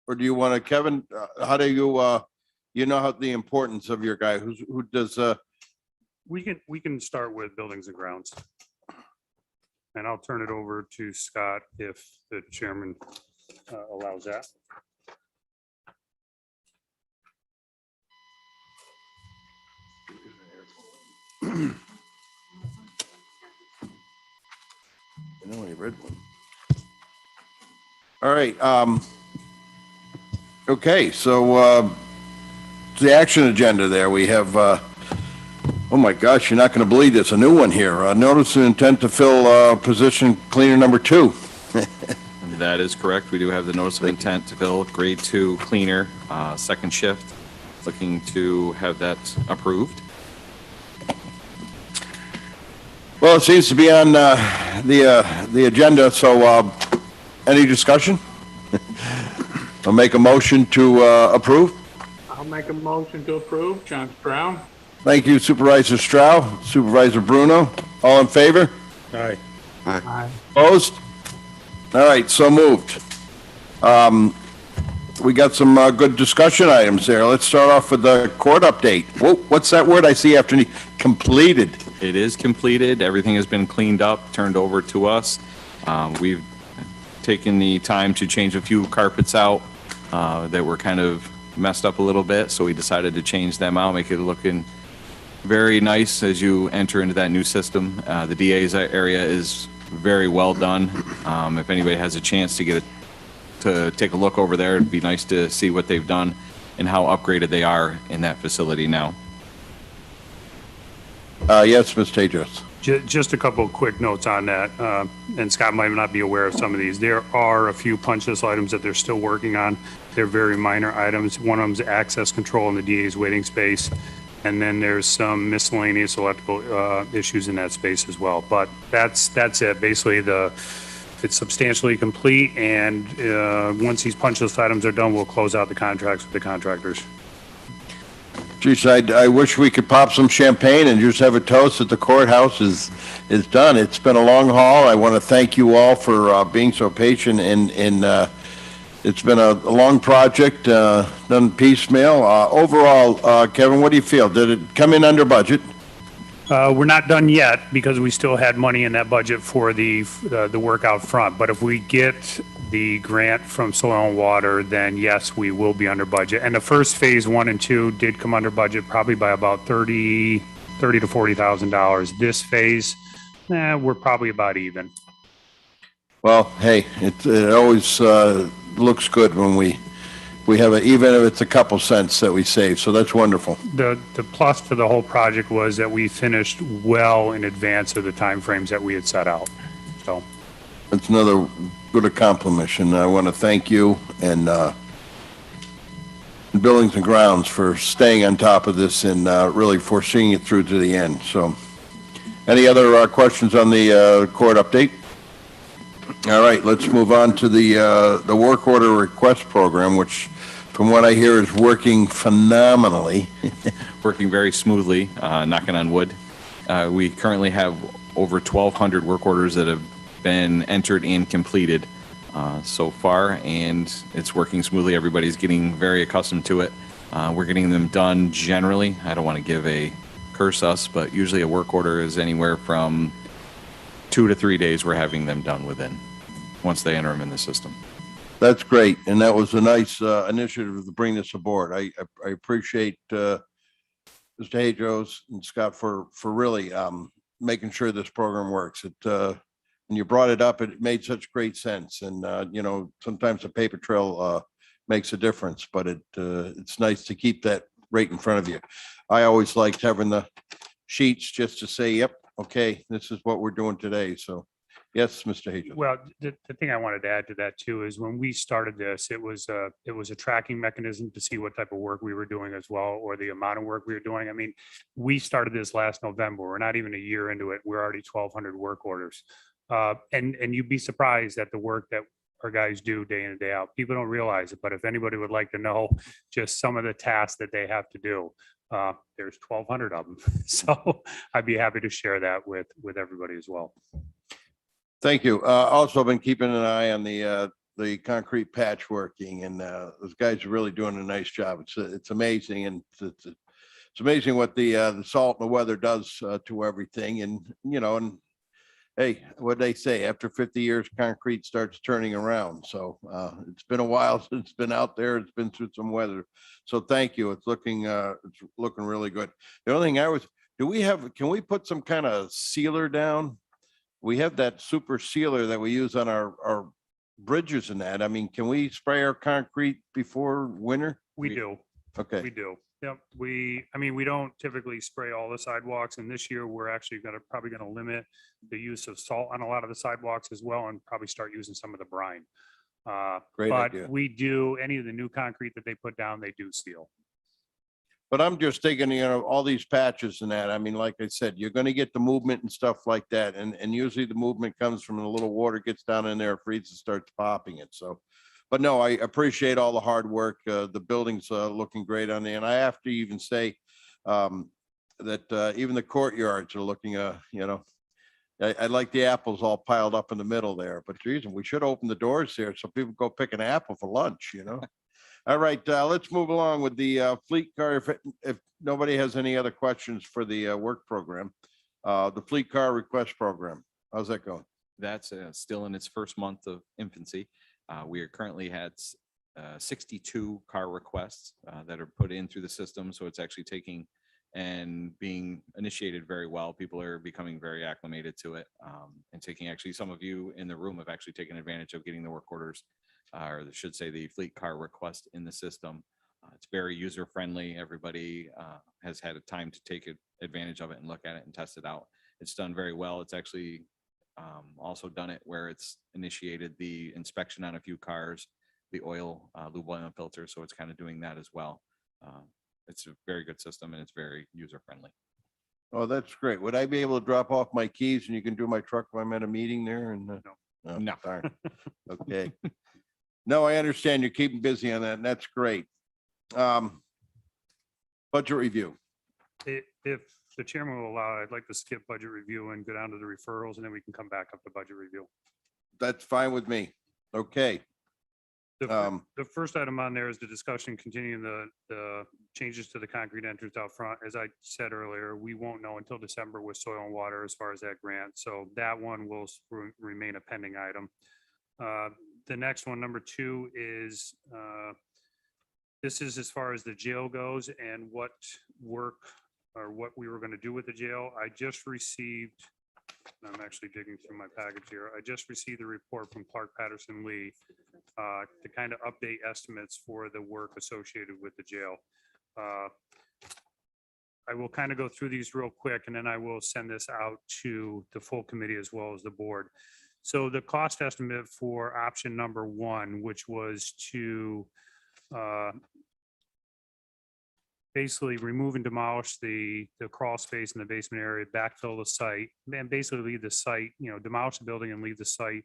or do you want to, Kevin? How do you how the importance of your guy who does We can start with buildings and grounds. And I'll turn it over to Scott if the chairman allows that. I only read one. All right. Okay, so the action agenda there, we have, oh my gosh, you're not going to believe this, a new one here. Notice of intent to fill position cleaner number 2. That is correct. We do have the notice of intent to fill grade 2 cleaner, second shift. Looking to have that approved. Well, it seems to be on the agenda, so any discussion? I'll make a motion to approve. I'll make a motion to approve. John Brown? Thank you Supervisor Stroud, Supervisor Bruno. All in favor? Aye. Aye. Opposed? All right, so moved. We got some good discussion items there. Let's start off with the court update. Whoa, what's that word I see after completed? It is completed. Everything has been cleaned up, turned over to us. We've taken the time to change a few carpets out that were kind of messed up a little bit, so we decided to change them out, make it looking very nice as you enter into that new system. The DA's area is very well done. If anybody has a chance to take a look over there, it'd be nice to see what they've done and how upgraded they are in that facility now. Yes, Mr. Tedros. Just a couple of quick notes on that, and Scott might not be aware of some of these. There are a few punch list items that they're still working on. They're very minor items. One of them is access control in the DA's waiting space, and then there's some miscellaneous electrical issues in that space as well. But that's it. Basically, it's substantially complete, and once these punch list items are done, we'll close out the contracts with the contractors. Geez, I wish we could pop some champagne and just have a toast that the courthouse is done. It's been a long haul. I want to thank you all for being so patient, and it's been a long project, done piecemeal. Overall, Kevin, what do you feel? Did it come in under budget? We're not done yet because we still had money in that budget for the work out front. But if we get the grant from Soil and Water, then yes, we will be under budget. And the first phase 1 and 2 did come under budget probably by about $30,000 to $40,000. This phase, we're probably about even. Well, hey, it always looks good when we have even if it's a couple cents that we save. So that's wonderful. The plus for the whole project was that we finished well in advance of the timeframes that we had set out. So that's another good accomplishment. I want to thank you and Buildings and Grounds for staying on top of this and really foreseeing it through to the end. So, any other questions on the court update? All right, let's move on to the work order request program, which, from what I hear, is working phenomenally. Working very smoothly, knocking on wood. We currently have over 1,200 work orders that have been entered and completed so far, and it's working smoothly. Everybody's getting very accustomed to it. We're getting them done generally. I don't want to give a curse us, but usually a work order is anywhere from 2 to 3 days we're having them done within, once they enter them in the system. That's great, and that was a nice initiative to bring this aboard. I appreciate Mr. Hadros and Scott for really making sure this program works. When you brought it up, it made such great sense, and you know, sometimes a paper trail makes a difference, but it's nice to keep that right in front of you. I always liked having the sheets just to say, yep, okay, this is what we're doing today. So yes, Mr. Hadros. well, the thing I wanted to add to that too is when we started this, it was a tracking mechanism to see what type of work we were doing as well, or the amount of work we were doing. I mean, we started this last November. We're not even a year into it. We're already 1,200 work orders. And you'd be surprised at the work that our guys do day in and day out. People don't realize it, but if anybody would like to know just some of the tasks that they have to do, there's 1,200 of them. So I'd be happy to share that with everybody as well. Thank you. Also been keeping an eye on the concrete patchworking, and those guys are really doing a nice job. It's amazing, and it's amazing what the salt and the weather does to everything. And you know, and hey, what they say, after 50 years, concrete starts turning around. So it's been a while since it's been out there. It's been through some weather. So thank you. It's looking really good. The only thing can we put some kind of sealer down? We have that super sealer that we use on our bridges and that. I mean, can we spray our concrete before winter? We do. Okay. We do. Yep. We don't typically spray all the sidewalks, and this year we're actually probably gonna limit the use of salt on a lot of the sidewalks as well, and probably start using some of the brine. Great But idea. we do, any of the new concrete that they put down, they do seal. But I'm just thinking, you know, all these patches and that, I mean, like I said, you're gonna get the movement and stuff like that. And usually the movement comes from a little water gets down in there, freezes, starts popping it. So But no, I appreciate all the hard work. The building's looking great on there. And I have to even say that even the courtyards are looking, you know, I like the apples all piled up in the middle there, but geez, we should open the doors there so people go pick an apple for lunch, you know? All right, let's move along with the fleet car. If nobody has any other questions for the work program, the fleet car request program, how's that going? That's still in its first month of infancy. We are currently at 62 car requests that are put in through the system. So it's actually taking and being initiated very well. People are becoming very acclimated to it, and taking, actually, some of you in the room have actually taken advantage of getting the work orders, or I should say the fleet car request in the system. It's very user friendly. Everybody has had a time to take advantage of it and look at it and test it out. It's done very well. It's actually also done it where it's initiated the inspection on a few cars, the oil, lube oil and filter. So it's kind of doing that as well. It's a very good system and it's very user friendly. Oh, that's great. Would I be able to drop off my keys and you can do my truck if I'm at a meeting there? And No. no. Darn. Okay. No, I understand you're keeping busy on that, and that's great. Budget review. If the chairman will allow, I'd like to skip budget review and go down to the referrals, and then we can come back up to budget review. That's fine with me. Okay. The first item on there is the discussion continuing the changes to the concrete entrance out front. As I said earlier, we won't know until December with soil and water as far as that grant. So that one will remain a pending item. The next one, number 2, is this is as far as the jail goes and what work or what we were going to do with the jail. I just received, I'm actually digging through my package here. I just received a report from Clark Patterson Lee to kind of update estimates for the work associated with the jail. I will kind of go through these real quick, and then I will send this out to the full committee as well as the board. So the cost estimate for option number 1, which was to basically remove and demolish the crawl space in the basement area, backfill the site, and basically leave the site, demolish the building and leave the site,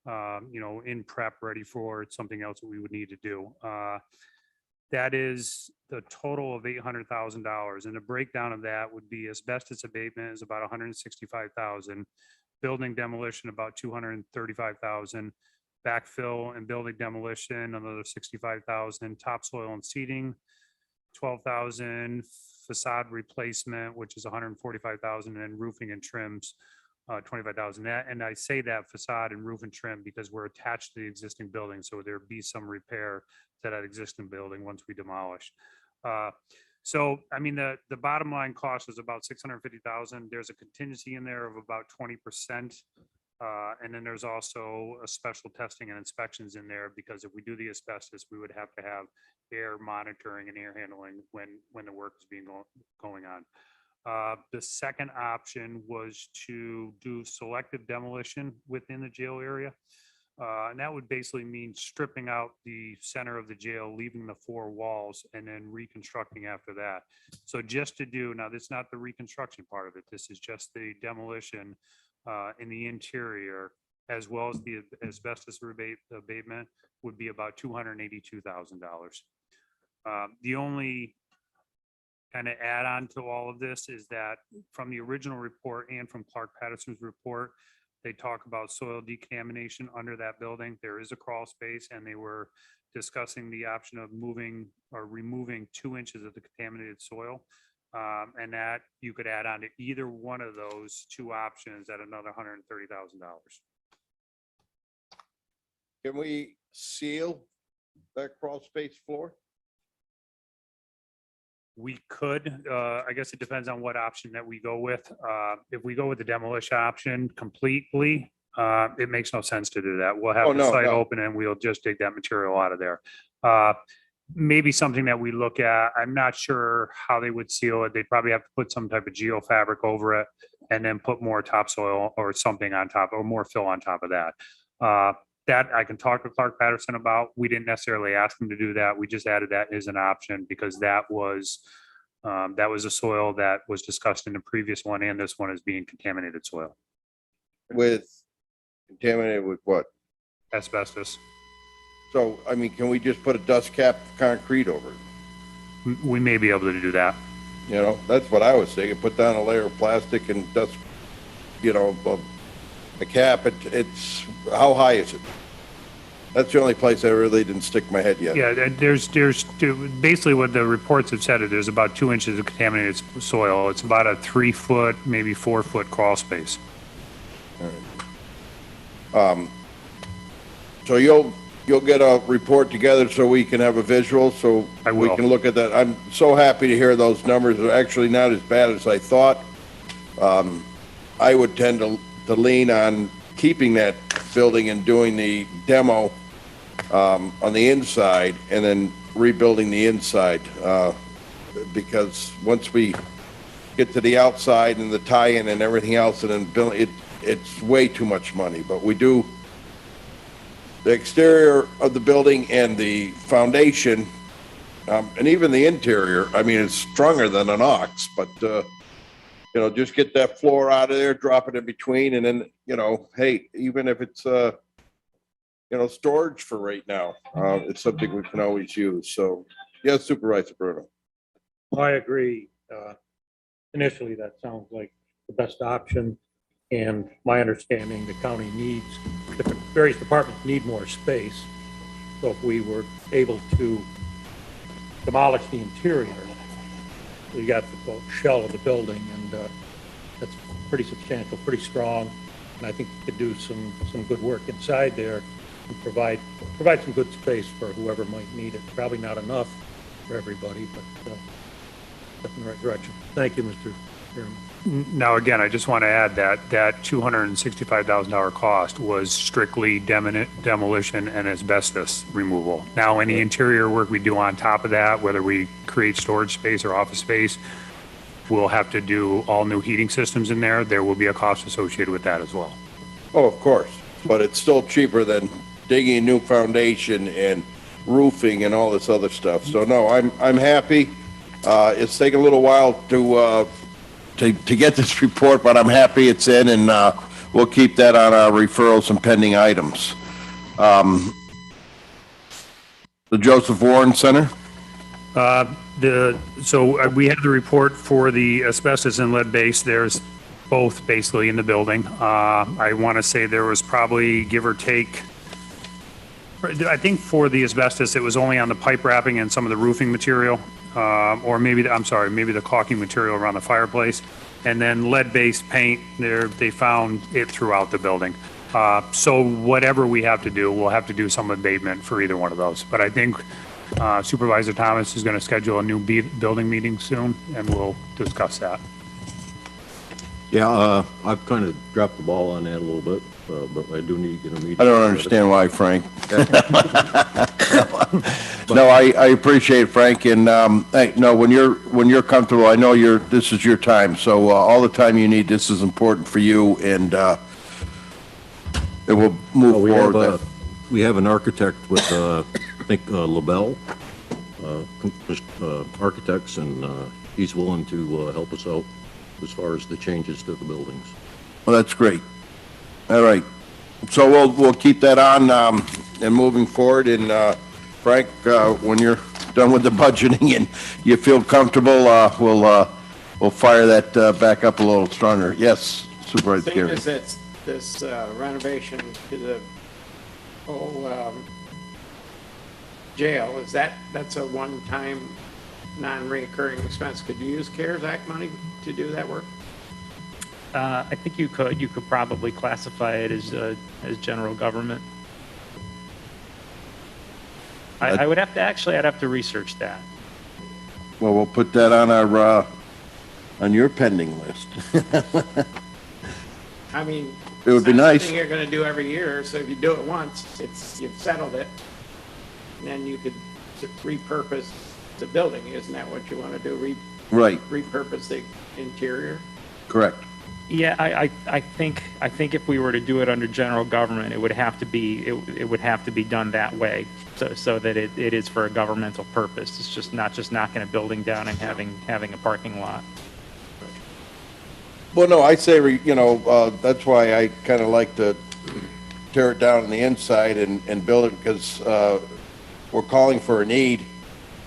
in prep, ready for something else that we would need to do. That is the total of $800,000. And the breakdown of that would be asbestos abatement is about $165,000. Building demolition, about $235,000. Backfill and building demolition, another $65,000. Topsoil and seeding, $12,000. Facade replacement, which is $145,000, and roofing and trims, $25,000. And I say that facade and roof and trim because we're attached to the existing building, so there be some repair to that existing building once we demolish. So, I mean, the bottom line cost is about $650,000. There's a contingency in there of about 20%. And then there's also a special testing and inspections in there, because if we do the asbestos, we would have to have air monitoring and air handling when the work is going on. The second option was to do selective demolition within the jail area. And that would basically mean stripping out the center of the jail, leaving the 4 walls, and then reconstructing after that. So just to do, now this is not the reconstruction part of it. This is just the demolition in the interior, as well as the asbestos abatement, would be about $282,000. The only kind of add on to all of this is that from the original report and from Clark Patterson's report, they talk about soil decontamination under that building. There is a crawl space, and they were discussing the option of moving or removing 2 inches of the contaminated soil. And that you could add on to either one of those 2 options at another $130,000. Can we seal that crawl space floor? We could, I guess it depends on what option that we go with. If we go with the demolition option completely, it makes no sense to do that. We'll have the site open and we'll just dig that material out of there. Maybe something that we look at. I'm not sure how they would seal it. They'd probably have to put some type of geofabric over it and then put more topsoil or something on top, or more fill on top of that. That I can talk to Clark Patterson about. We didn't necessarily ask him to do that. We just added that as an option because that was a soil that was discussed in the previous one, and this one is being contaminated soil. With contaminated with what? Asbestos. So, I mean, can we just put a dust cap concrete over it? We may be able to do that. You know, that's what I was thinking, put down a layer of plastic and dust, you know, a cap. It's, how high is it? That's the only place I really didn't stick my head yet. Yeah, there's basically what the reports have said, there's about 2 inches of contaminated soil. It's about a 3 foot, maybe 4 foot crawl space. So you'll get a report together so we can have a visual, so I we will. can look at that. I'm so happy to hear those numbers are actually not as bad as I thought. I would tend to lean on keeping that building and doing the demo on the inside and then rebuilding the inside. Because once we get to the outside and the tie-in and everything else and then build it, it's way too much money. But we do the exterior of the building and the foundation, and even the interior. I mean, it's stronger than an ox, but, you know, just get that floor out of there, drop it in between, and then, you know, hey, even if it's, you know, storage for right now, it's something we can always use. So, yes, Supervisor Bruno. I agree. Initially, that sounds like the best option. And my understanding, the county needs, the various departments need more space. So if we were able to demolish the interior, we got the shell of the building, and that's pretty substantial, pretty strong. And I think we could do some good work inside there and provide some good space for whoever might need it. Probably not enough for everybody, but step in the right direction. Thank you, Mr. Chairman. Now, again, I just want to add that $265,000 cost was strictly demolition and asbestos removal. Now, any interior work we do on top of that, whether we create storage space or office space, we'll have to do all new heating systems in there. There will be a cost associated with that as well. Oh, of course, but it's still cheaper than digging a new foundation and roofing and all this other stuff. So no, I'm happy. It's taken a little while to get this report, but I'm happy it's in, and we'll keep that on our referrals and pending items. The Joseph Warren Center. So we have the report for the asbestos and lead base. There's both basically in the building. I want to say there was probably, give or take, I think for the asbestos, it was only on the pipe wrapping and some of the roofing material. Or maybe, I'm sorry, maybe the caulking material around the fireplace. And then lead-based paint, they found it throughout the building. So whatever we have to do, we'll have to do some abatement for either one of those. But I think Supervisor Thomas is going to schedule a new building meeting soon, and we'll discuss that. Yeah, I've kind of dropped the ball on that a little bit, but I do need to get a meeting. I don't understand why, Frank. No, I appreciate it, Frank, and hey, no, when you're comfortable, I know this is your time, so all the time you need, this is important for you, and we'll move forward. We have an architect with, I think, LaBelle Architects, and he's willing to help us out as far as the changes to the buildings. Well, that's great. All right, so we'll keep that on and moving forward, and Frank, when you're done with the budgeting and you feel comfortable, we'll fire that back up a little stronger. Yes, Supervisor Thing Gary. is, it's this renovation to the jail, that's a one-time, non-reoccurring expense. Could you use CARES Act money to do that work? I think you could probably classify it as general government. I would have to, actually, I'd have to research that. Well, we'll put that on our, on your pending list. I mean, It would be it's not nice. something you're gonna do every year, so if you do it once, you've settled it. And then you could repurpose the building, isn't that what you wanna do? Right, Repurpose the interior? correct. Yeah, I think if we were to do it under general government, it would have to be done that way, so that it is for a governmental purpose. It's just knocking a building down and having a parking lot. Well, no, I say, you know, that's why I kind of like to tear it down on the inside and build it because we're calling for a need.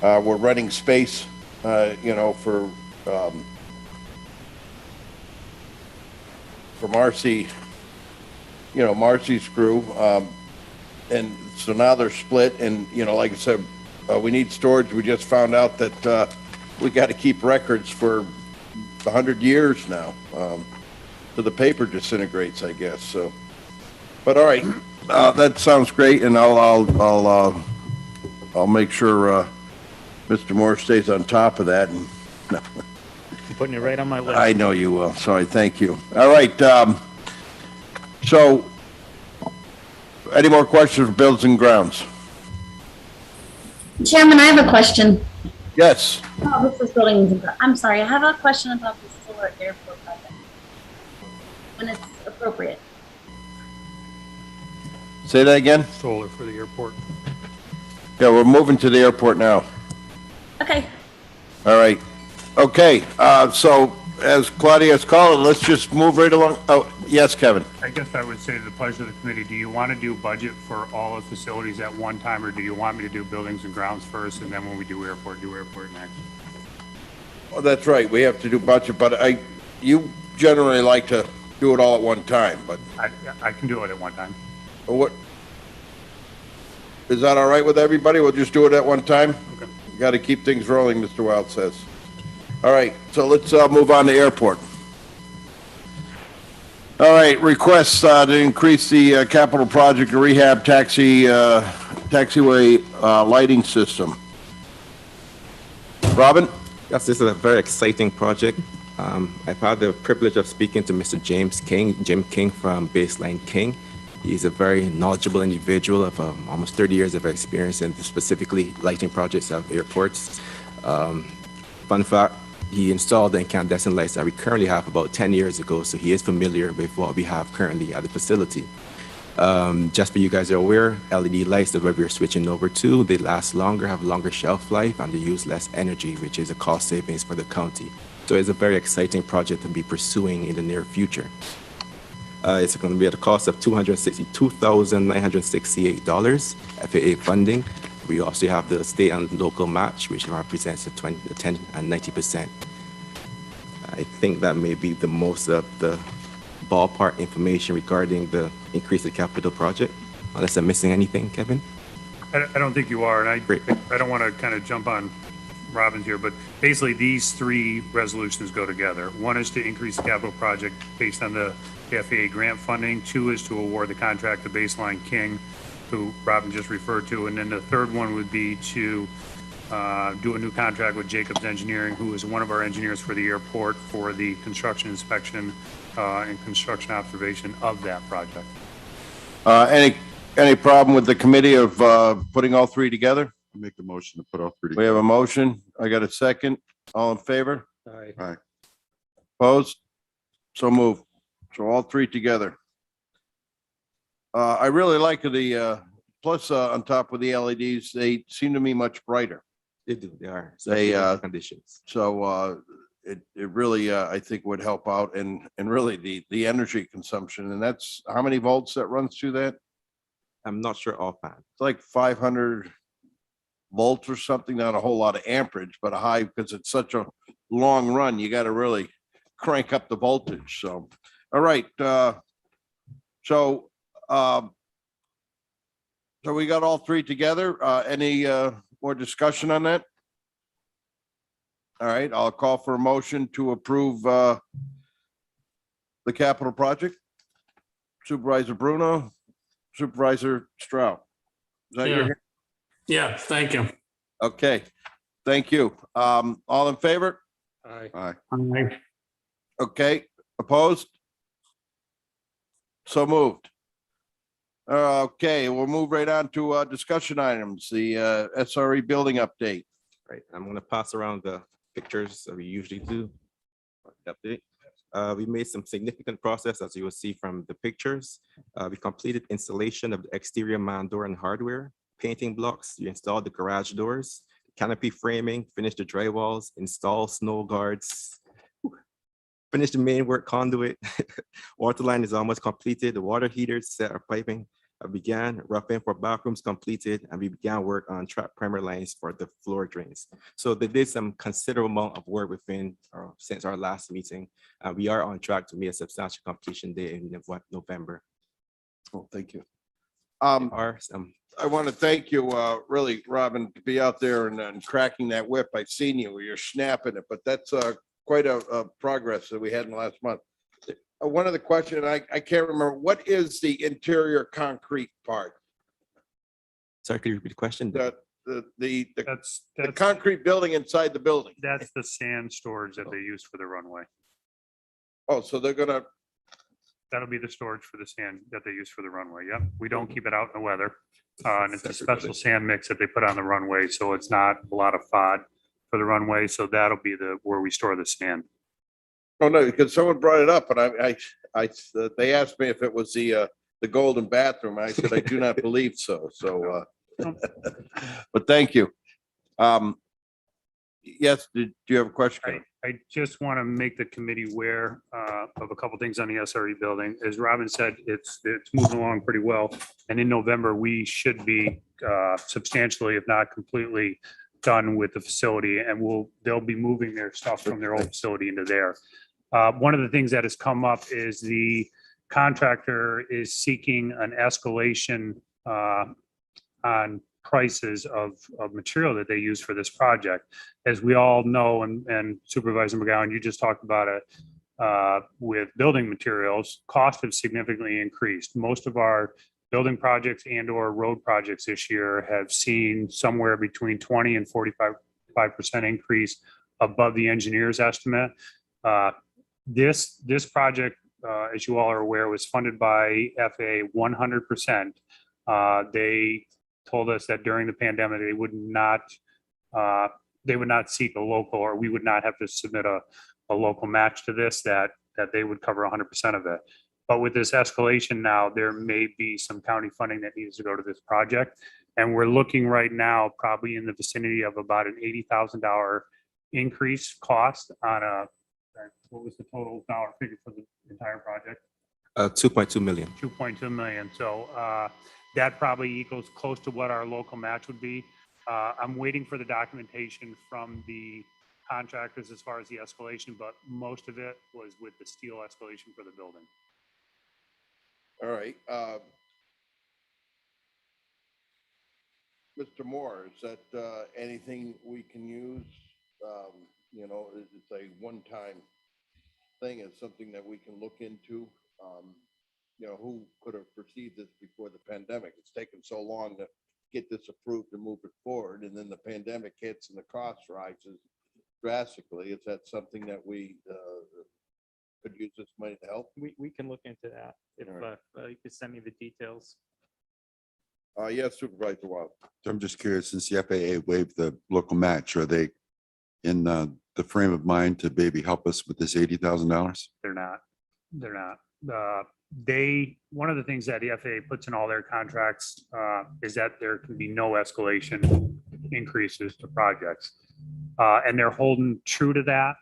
We're renting space, you know, for Marcy, you know, Marcy's crew. And so now they're split and, you know, like I said, we need storage. We just found out that we got to keep records for 100 years now. So the paper disintegrates, I guess, so. But all right, that sounds great, and I'll make sure Mr. Moore stays on top of that. And I'm putting it right on my list. I know you will. Sorry, thank you. All right. So, any more questions for Buildings and Grounds? Chairman, I have a question. Yes. Oh, this is Buildings and Grounds. I'm sorry, I have a question about the solar airport project. When it's appropriate. Say that again? Solar for the airport. Yeah, we're moving to the airport now. Okay. All right. Okay, so as Claudia's calling, let's just move right along. Oh, yes, Kevin. I guess I would say to the pleasure of the committee, do you want to do budget for all the facilities at one time, or do you want me to do buildings and grounds first, and then when we do airport next? Oh, that's right. We have to do budget, but you generally like to do it all at one time, but I can do it at one time. what? Is that all right with everybody? We'll just do it at one time? Okay. You got to keep things rolling, Mr. Wild says. All right, so let's move on to airport. All right, requests to increase the capital project rehab taxiway lighting system. Robin? Yes, this is a very exciting project. I've had the privilege of speaking to Mr. Jim King from Baseline King. He's a very knowledgeable individual of almost 30 years of experience in specifically lighting projects at airports. Fun fact, he installed the incandescent lights that we currently have about 10 years ago, so he is familiar with what we have currently at the facility. Just for you guys are aware, LED lights that we're switching over to, they last longer, have longer shelf life, and they use less energy, which is a cost savings for the county. So it's a very exciting project to be pursuing in the near future. It's going to be at a cost of $262,968 FAA funding. We also have the state and local match, which represents the 10 and 90%. I think that may be the most of the ballpark information regarding the increase in capital project, unless I'm missing anything, Kevin? I don't think you are, and I don't want to kind of jump on Robin's here, but basically these three resolutions go together. One is to increase the capital project based on the FAA grant funding. Two is to award the contract to Baseline King, who Robin just referred to. And then the third one would be to do a new contract with Jacobs Engineering, who is one of our engineers for the airport, for the construction inspection and construction observation of that project. Any problem with the committee of putting all three together? Make the motion to put all three We have together. a motion. I got a second. All in favor? Aye. Opposed? So moved. So all three together. I really like the plus on top of the LEDs. They seem to me much brighter. They do, they are. They, especially with conditions. So it really I think would help out and really the energy consumption. And that's how many volts that runs through that? I'm not sure offhand. It's like 500 volts or something, not a whole lot of amperage, but a high, because it's such a long run, you got to really crank up the voltage. So, all right. So we got all three together. Any more discussion on that? All right, I'll call for a motion to approve the capital project. Supervisor Bruno, Supervisor Stroud. Is that your? Yeah, thank you. Okay, thank you. All in favor? Aye. Aye. Okay, opposed? So moved. Okay, we'll move right on to discussion items, the SRE building update. Right, I'm gonna pass around the pictures that we usually do. Update. We made some significant progress, as you will see from the pictures. We completed installation of the exterior man door and hardware, painting blocks. We installed the garage doors, canopy framing, finished the drywalls, installed snow guards, finished the main work conduit. Water line is almost completed. The water heaters, set our piping. began roughing for bathrooms completed, and we began work on track primer lines for the floor drains. So they did some considerable amount of work since our last meeting. We are on track to meet a substantial completion date in November. Oh, thank you. Are I want to thank you, really, Robin, to be out there and cracking that whip. I've seen you, you're snapping it, but that's quite a progress that we had in the last month. One of the questions, I can't remember, what is the interior concrete part? Sorry, could you repeat the question? The That's concrete building inside the building? that's the sand storage that they use for the runway. Oh, so they're gonna, That'll be the storage for the sand that they use for the runway. Yep. We don't keep it out in the weather. And it's a special sand mix that they put on the runway, so it's not a lot of FOD for the runway. So that'll be where we store the sand. oh no, because someone brought it up and they asked me if it was the golden bathroom. I said, I do not believe so. So, but thank you. Yes, do you have a question? I just want to make the committee aware of a couple things on the SRE building. As Robin said, it's moving along pretty well. And in November, we should be substantially, if not completely, done with the facility, and they'll be moving their stuff from their old facility into there. One of the things that has come up is the contractor is seeking an escalation on prices of material that they use for this project. As we all know, and Supervisor McGowan, you just talked about it, with building materials, costs have significantly increased. Most of our building projects and or road projects this year have seen somewhere between 20 and 45% increase above the engineer's estimate. This project, as you all are aware, was funded by FAA 100%. They told us that during the pandemic, they would not seek a local, or we would not have to submit a local match to this, that they would cover 100% of it. But with this escalation now, there may be some county funding that needs to go to this project. And we're looking right now, probably in the vicinity of about an $80,000 increase cost on what was the total dollar figure for the entire project? 2.2 million. 2.2 million. So that probably equals close to what our local match would be. I'm waiting for the documentation from the contractors as far as the escalation, but most of it was with the steel escalation for the building. All right. Mr. Moore, is that anything we can use? You know, it's a one-time thing. It's something that we can look into. You know, who could have perceived this before the pandemic? It's taken so long to get this approved and move it forward, and then the pandemic hits and the cost rises drastically. Is that something that we could use this money to help? We can look into that if you could send me the details. Yes, Supervisor Wild. So I'm just curious, since the FAA waived the local match, are they in the frame of mind to maybe help us with this $80,000? They're not. One of the things that the FAA puts in all their contracts is that there can be no escalation increases to projects. And they're holding true to that.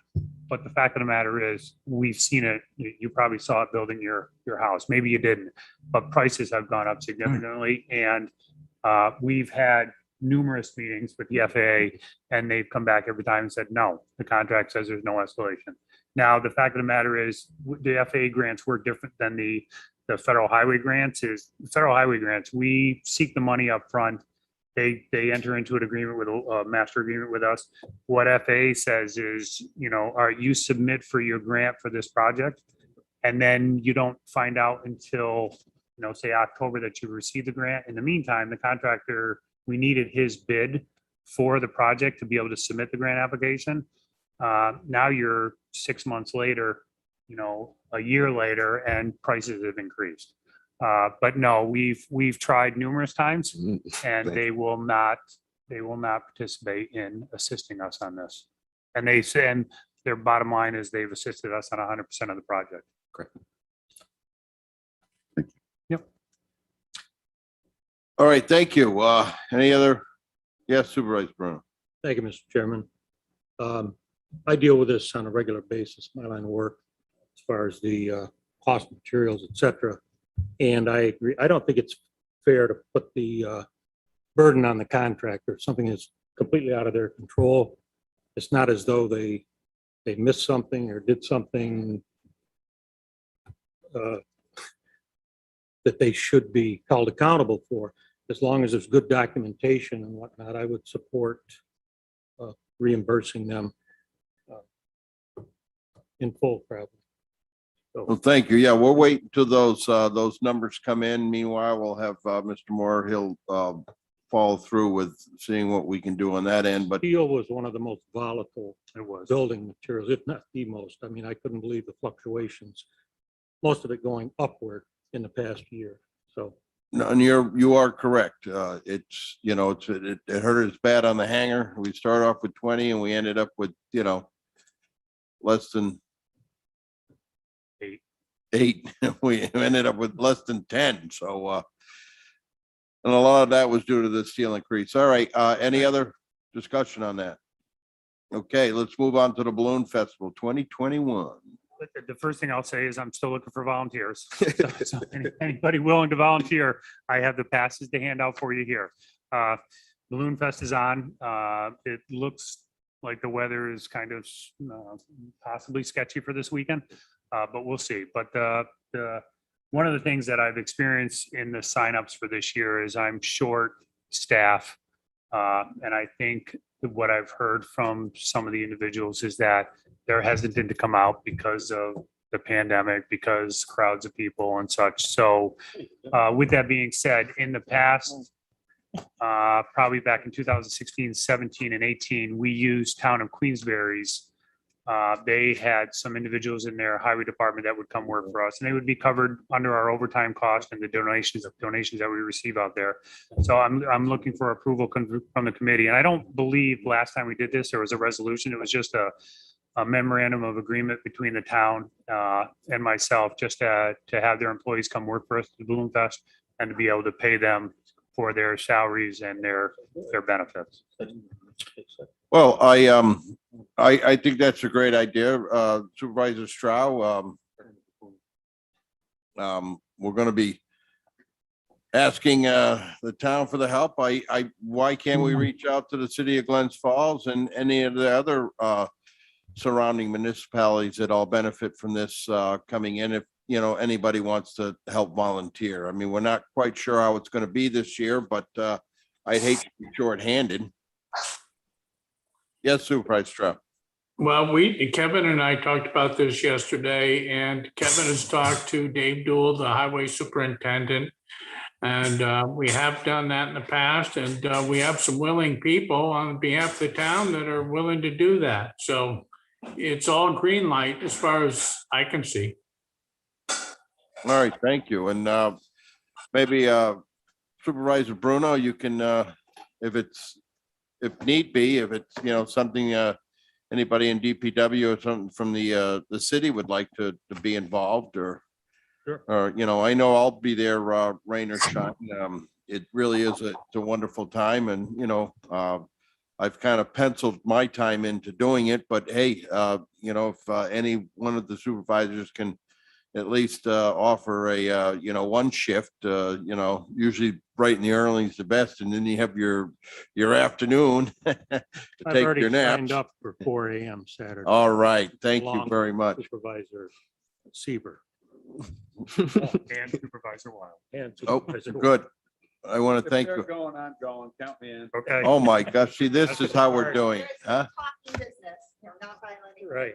But the fact of the matter is, we've seen it. You probably saw it building your house. Maybe you didn't, but prices have gone up significantly. And we've had numerous meetings with the FAA, and they've come back every time and said, no, the contract says there's no escalation. Now, the fact of the matter is, the FAA grants work different than the federal highway grants. Federal highway grants, we seek the money up front. They enter into an agreement with a master agreement with us. What FAA says is, you know, you submit for your grant for this project, and then you don't find out until, you know, say October that you received the grant. In the meantime, the contractor, we needed his bid for the project to be able to submit the grant application. Now you're 6 months later, you know, a year later, and prices have increased. But no, we've tried numerous times, and they will not participate in assisting us on this. And they say, and their bottom line is they've assisted us on 100% of the project. Correct. Yep. All right, thank you. Any other? Yes, Supervisor Bruno. Thank you, Mr. Chairman. I deal with this on a regular basis, my line of work, as far as the cost of materials, et cetera. And I agree. I don't think it's fair to put the burden on the contractor. If something is completely out of their control, it's not as though they missed something or did something that they should be held accountable for. As long as there's good documentation and whatnot, I would support reimbursing them in full, probably. Well, thank you. Yeah, we'll wait until those numbers come in. Meanwhile, we'll have Mr. Moore, he'll follow through with seeing what we can do on that end, but Steel was one of the most volatile building materials, if not the most. I mean, I couldn't believe the fluctuations, most of it going upward in the past year. So no, and you are correct. It's, you know, it hurt us bad on the hanger. We started off with 20 and we ended up with, you know, less than 8. We ended up with less than 10. So, and a lot of that was due to the steel increase. All right. Any other discussion on that? Okay, let's move on to the Balloon Festival 2021. The first thing I'll say is I'm still looking for volunteers. So anybody willing to volunteer, I have the passes to hand out for you here. Balloon Fest is on. It looks like the weather is kind of possibly sketchy for this weekend, but we'll see. But one of the things that I've experienced in the signups for this year is I'm short staff. And I think what I've heard from some of the individuals is that they're hesitant to come out because of the pandemic, because crowds of people and such. So with that being said, in the past, probably back in 2016, 17, and 18, we used Town of Queensberry's. They had some individuals in their highway department that would come work for us, and they would be covered under our overtime cost and the donations that we receive out there. So I'm looking for approval from the committee. And I don't believe last time we did this, there was a resolution. It was just a memorandum of agreement between the town and myself, just to have their employees come work for us at the Balloon Fest and to be able to pay them for their salaries and their benefits. Well, I think that's a great idea. Supervisor Stroh, we're going to be asking the town for the help. Why can't we reach out to the city of Glens Falls and any of the other surrounding municipalities that all benefit from this coming in? If, you know, anybody wants to help volunteer. I mean, we're not quite sure how it's going to be this year, but I'd hate to be shorthanded. Yes, Supervisor Stroh. Well, Kevin and I talked about this yesterday, and Kevin has talked to Dave Dool, the highway superintendent. And we have done that in the past, and we have some willing people on behalf of the town that are willing to do that. So it's all green light as far as I can see. All right, thank you. And maybe Supervisor Bruno, you can, if need be, if it's, you know, something anybody in DPW or something from the city would like to be involved, or, Sure. or, you know, I know I'll be there, rain or shine. It really is it's a wonderful time, and, you know, I've kind of penciled my time into doing it, but hey, you know, if any one of the supervisors can at least offer a, you know, one shift, you know, usually bright in the early is the best. And then you have your afternoon to I've take already your naps. signed up for 4 a.m. Saturday. All right. Thank you along with very much. Supervisor Seaver. And Supervisor Wild. And Oh, Supervisor Wild. good. I want to thank you. Going, I'm going, count me in. Okay. Oh, my gosh. See, this is how we're doing it, huh? Right.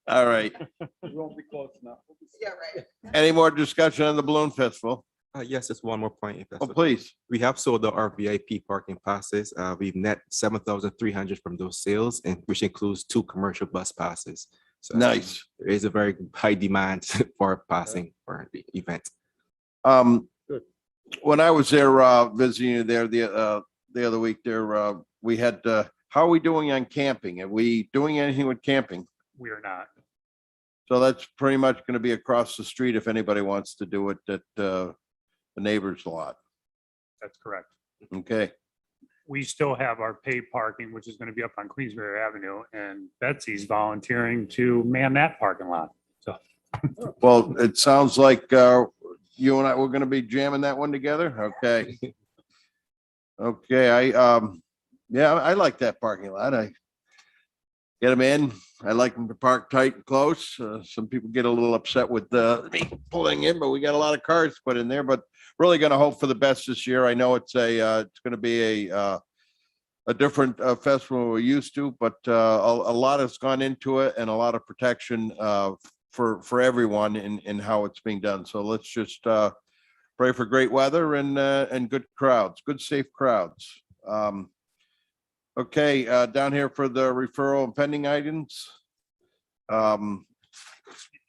All right. We won't be close enough. Yeah, right. Any more discussion on the Balloon Festival? Yes, just one more point. If that's Oh, okay. please. We have sold our VIP parking passes. We've net 7,300 from those sales, and which includes 2 commercial bus passes. So Nice. there is a very high demand for passing for the event. Good. When I was there visiting you there the other week there, we had, how are we doing on camping? Are we doing anything with camping? We are not. So that's pretty much going to be across the street if anybody wants to do it at the neighbor's lot. That's correct. Okay. We still have our paid parking, which is going to be up on Queensberry Avenue, and Betsy's volunteering to man that parking lot. So Well, it sounds like you and I, we're gonna be jamming that one together? Okay. Okay, yeah, I like that parking lot. I get them in. I like them to park tight and close. Some people get a little upset with me pulling in, but we got a lot of cars put in there, but really gonna hope for the best this year. I know it's gonna be a different festival than we're used to, but a lot has gone into it and a lot of protection for everyone in how it's being done. So let's just pray for great weather and good crowds, good safe crowds. Okay, down here for the referral and pending items.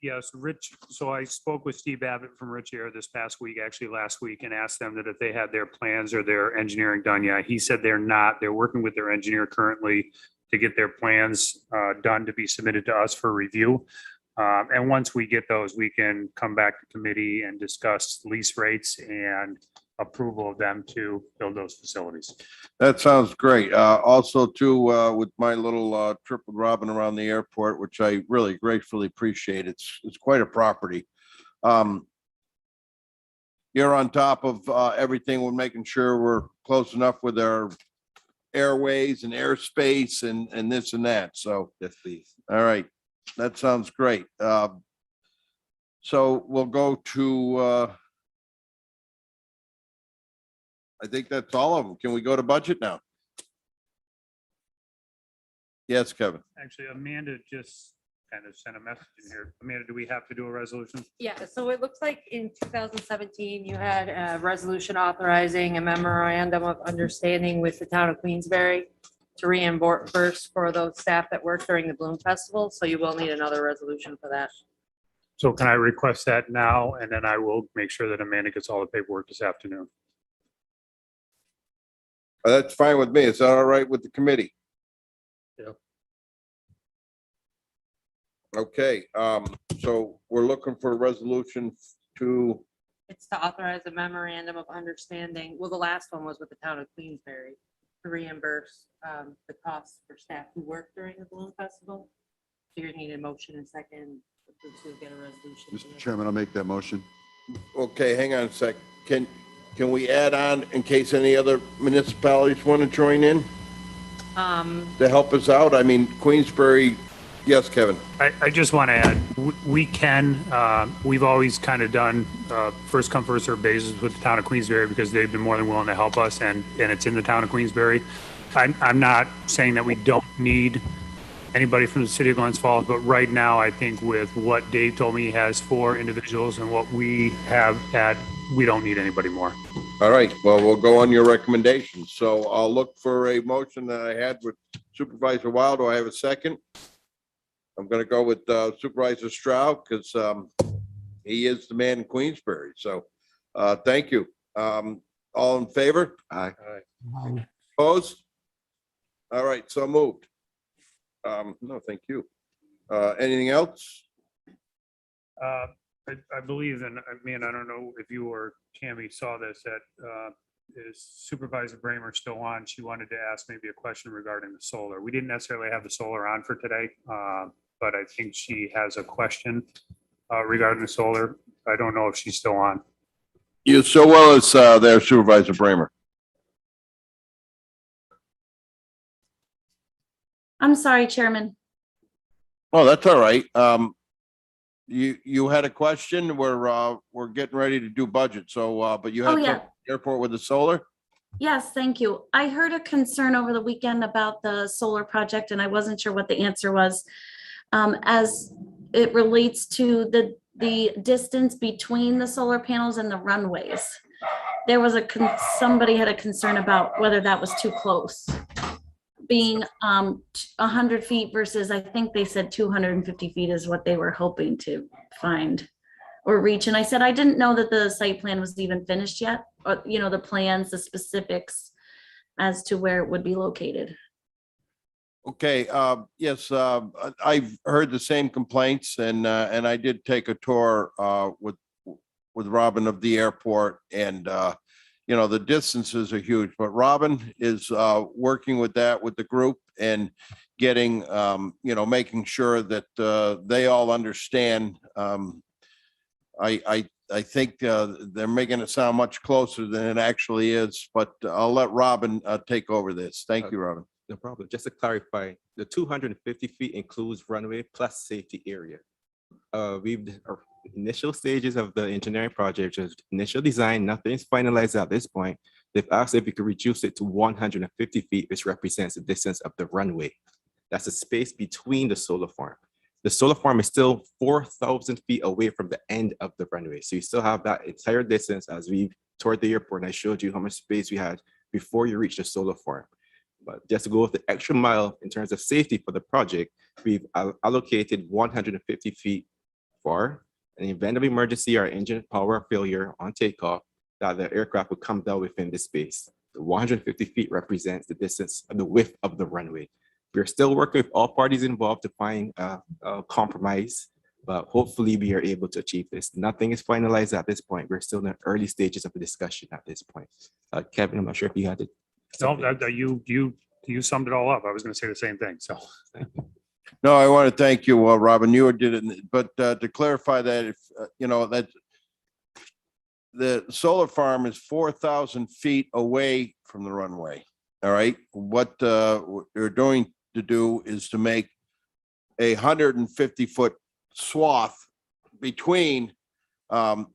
Yes, Rich, so I spoke with Steve Abbott from Rich Air this past week, actually last week, and asked them that if they had their plans or their engineering done yet. He said they're not. They're working with their engineer currently to get their plans done to be submitted to us for review. And once we get those, we can come back to committee and discuss lease rates and approval of them to build those facilities. That sounds great. Also too, with my little trip with Robin around the airport, which I really gratefully appreciate. It's quite a property. You're on top of everything. We're making sure we're close enough with our airways and airspace and this and that. So, Yes, please. all right, that sounds great. So we'll go to I think that's all of them. Can we go to budget now? Yes, Kevin. Actually, Amanda just kind of sent a message in here. Amanda, do we have to do a resolution? Yeah, so it looks like in 2017, you had a resolution authorizing a memorandum of understanding with the town of Queensbury to reimburse for those staff that work during the Bloom Festival. So you will need another resolution for that. So can I request that now? And then I will make sure that Amanda gets all the paperwork this afternoon. That's fine with me. Is that all right with the committee? Yeah. Okay, so we're looking for a resolution to, It's to authorize a memorandum of understanding. Well, the last one was with the town of Queensbury to reimburse the costs for staff who work during the Bloom Festival. So you're needing a motion and second to get a resolution. Mr. Chairman, I'll make that motion. okay, hang on a sec. Can we add on in case any other municipalities want to join in to help us out? I mean, Queensbury, yes, Kevin. I just want to add, we can, we've always kind of done first come, first served basis with the town of Queensbury because they've been more than willing to help us and it's in the town of Queensbury. I'm not saying that we don't need anybody from the city of Glens Falls, but right now, I think with what Dave told me he has 4 individuals and what we have had, we don't need anybody more. All right, well, we'll go on your recommendations. So I'll look for a motion that I had with Supervisor Wild. Do I have a second? I'm gonna go with Supervisor Stroud because he is the man in Queensbury. So thank you. All in favor? Aye. Opposed? All right, so moved. No, thank you. Anything else? I believe, and I mean, I don't know if you or Tammy saw this, that is Supervisor Bramer still on? She wanted to ask maybe a question regarding the solar. We didn't necessarily have the solar on for today, but I think she has a question regarding the solar. I don't know if she's still on. You so well as there, Supervisor Bramer. I'm sorry, Chairman. Oh, that's all right. You had a question. We're getting ready to do budget. So, but you had Oh, yeah. something at the airport with the solar. Yes, thank you. I heard a concern over the weekend about the solar project, and I wasn't sure what the answer was. As it relates to the distance between the solar panels and the runways. There was somebody had a concern about whether that was too close. Being 100 feet versus, I think they said 250 feet is what they were hoping to find or reach. And I said, I didn't know that the site plan was even finished yet, or, you know, the plans, the specifics as to where it would be located. Okay, yes, I've heard the same complaints and I did take a tour with Robin of the airport and you know, the distances are huge, but Robin is working with that with the group and getting, you know, making sure that they all understand. I I think they're making it sound much closer than it actually is, but I'll let Robin take over this. Thank you, Robin. No problem. Just to clarify, the 250 feet includes runway plus safety area. Our initial stages of the engineering project, just initial design, nothing is finalized at this point. They've asked if we could reduce it to 150 feet, which represents the distance of the runway. That's the space between the solar farm. The solar farm is still 4,000 feet away from the end of the runway. So you still have that entire distance as we toured the airport, and I showed you how much space we had before you reach the solar farm. But just to go with the extra mile in terms of safety for the project, we've allocated 150 feet for an event of emergency or engine power failure on takeoff, that the aircraft would come down within this space. The 150 feet represents the distance of the width of the runway. We're still working with all parties involved to find a compromise, but hopefully we are able to achieve this. Nothing is finalized at this point. We're still in the early stages of the discussion at this point. Kevin, I'm not sure if you had it. No, you summed it all up. I was going to say the same thing. So No, I want to thank you, Robin. You did it, but to clarify that, if you know that the solar farm is 4,000 feet away from the runway. All right, what we're going to do is to make a 150-foot swath between the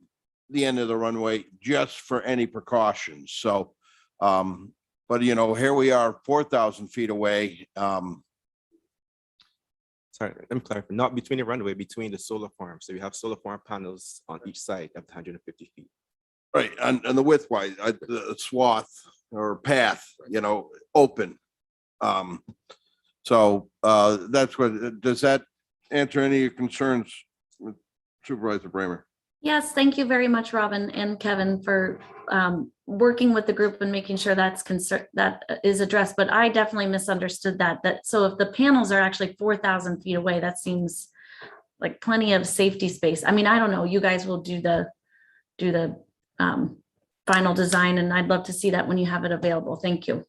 end of the runway, just for any precautions. So, but you know, here we are, 4,000 feet away. Sorry, let me clarify, not between the runway, between the solar farm. So we have solar farm panels on each side of the 150 feet. Right, and the width wise, the swath or path, you know, open. So that's what, does that answer any of your concerns, Supervisor Bramer? Yes, thank you very much, Robin and Kevin, for working with the group and making sure that is addressed. But I definitely misunderstood that. So if the panels are actually 4,000 feet away, that seems like plenty of safety space. I mean, I don't know. You guys will do the final design, and I'd love to see that when you have it available. Thank you.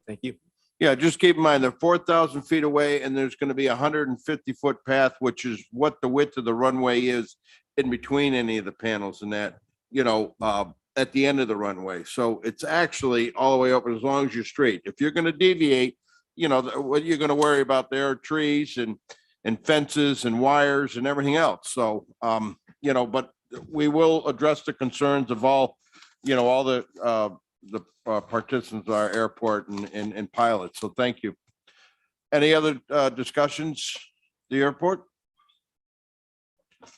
Thank you. Yeah, just keep in mind they're 4,000 feet away, and there's going to be a 150-foot path, which is what the width of the runway is in between any of the panels and that, you know, at the end of the runway. So it's actually all the way open as long as you're straight. If you're going to deviate, you know, what you're going to worry about there are trees and fences and wires and everything else. So, you know, but we will address the concerns of all, you know, all the participants of our airport and pilots. So thank you. Any other discussions? The airport?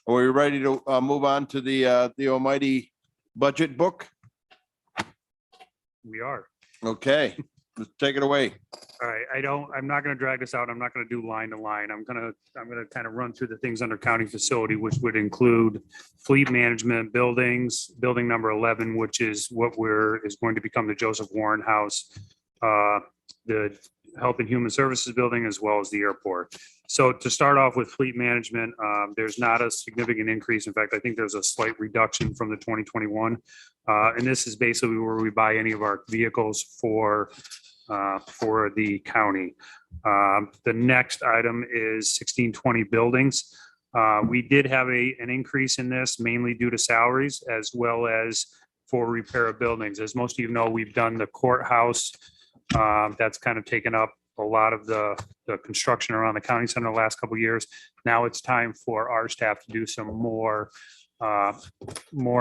Are we ready to move on to the almighty budget book? we are. Okay, let's take it away. All right, I'm not going to drag this out. I'm not going to do line to line. I'm going to kind of run through the things under county facility, which would include fleet management, buildings, building number 11, which is what is going to become the Joseph Warren House, the Health and Human Services building, as well as the airport. So to start off with fleet management, there's not a significant increase. In fact, I think there's a slight reduction from the 2021. And this is basically where we buy any of our vehicles for the county. The next item is 1620 buildings. We did have an increase in this mainly due to salaries as well as for repair of buildings. As most of you know, we've done the courthouse. That's kind of taken up a lot of the construction around the county center the last couple of years. Now it's time for our staff to do some more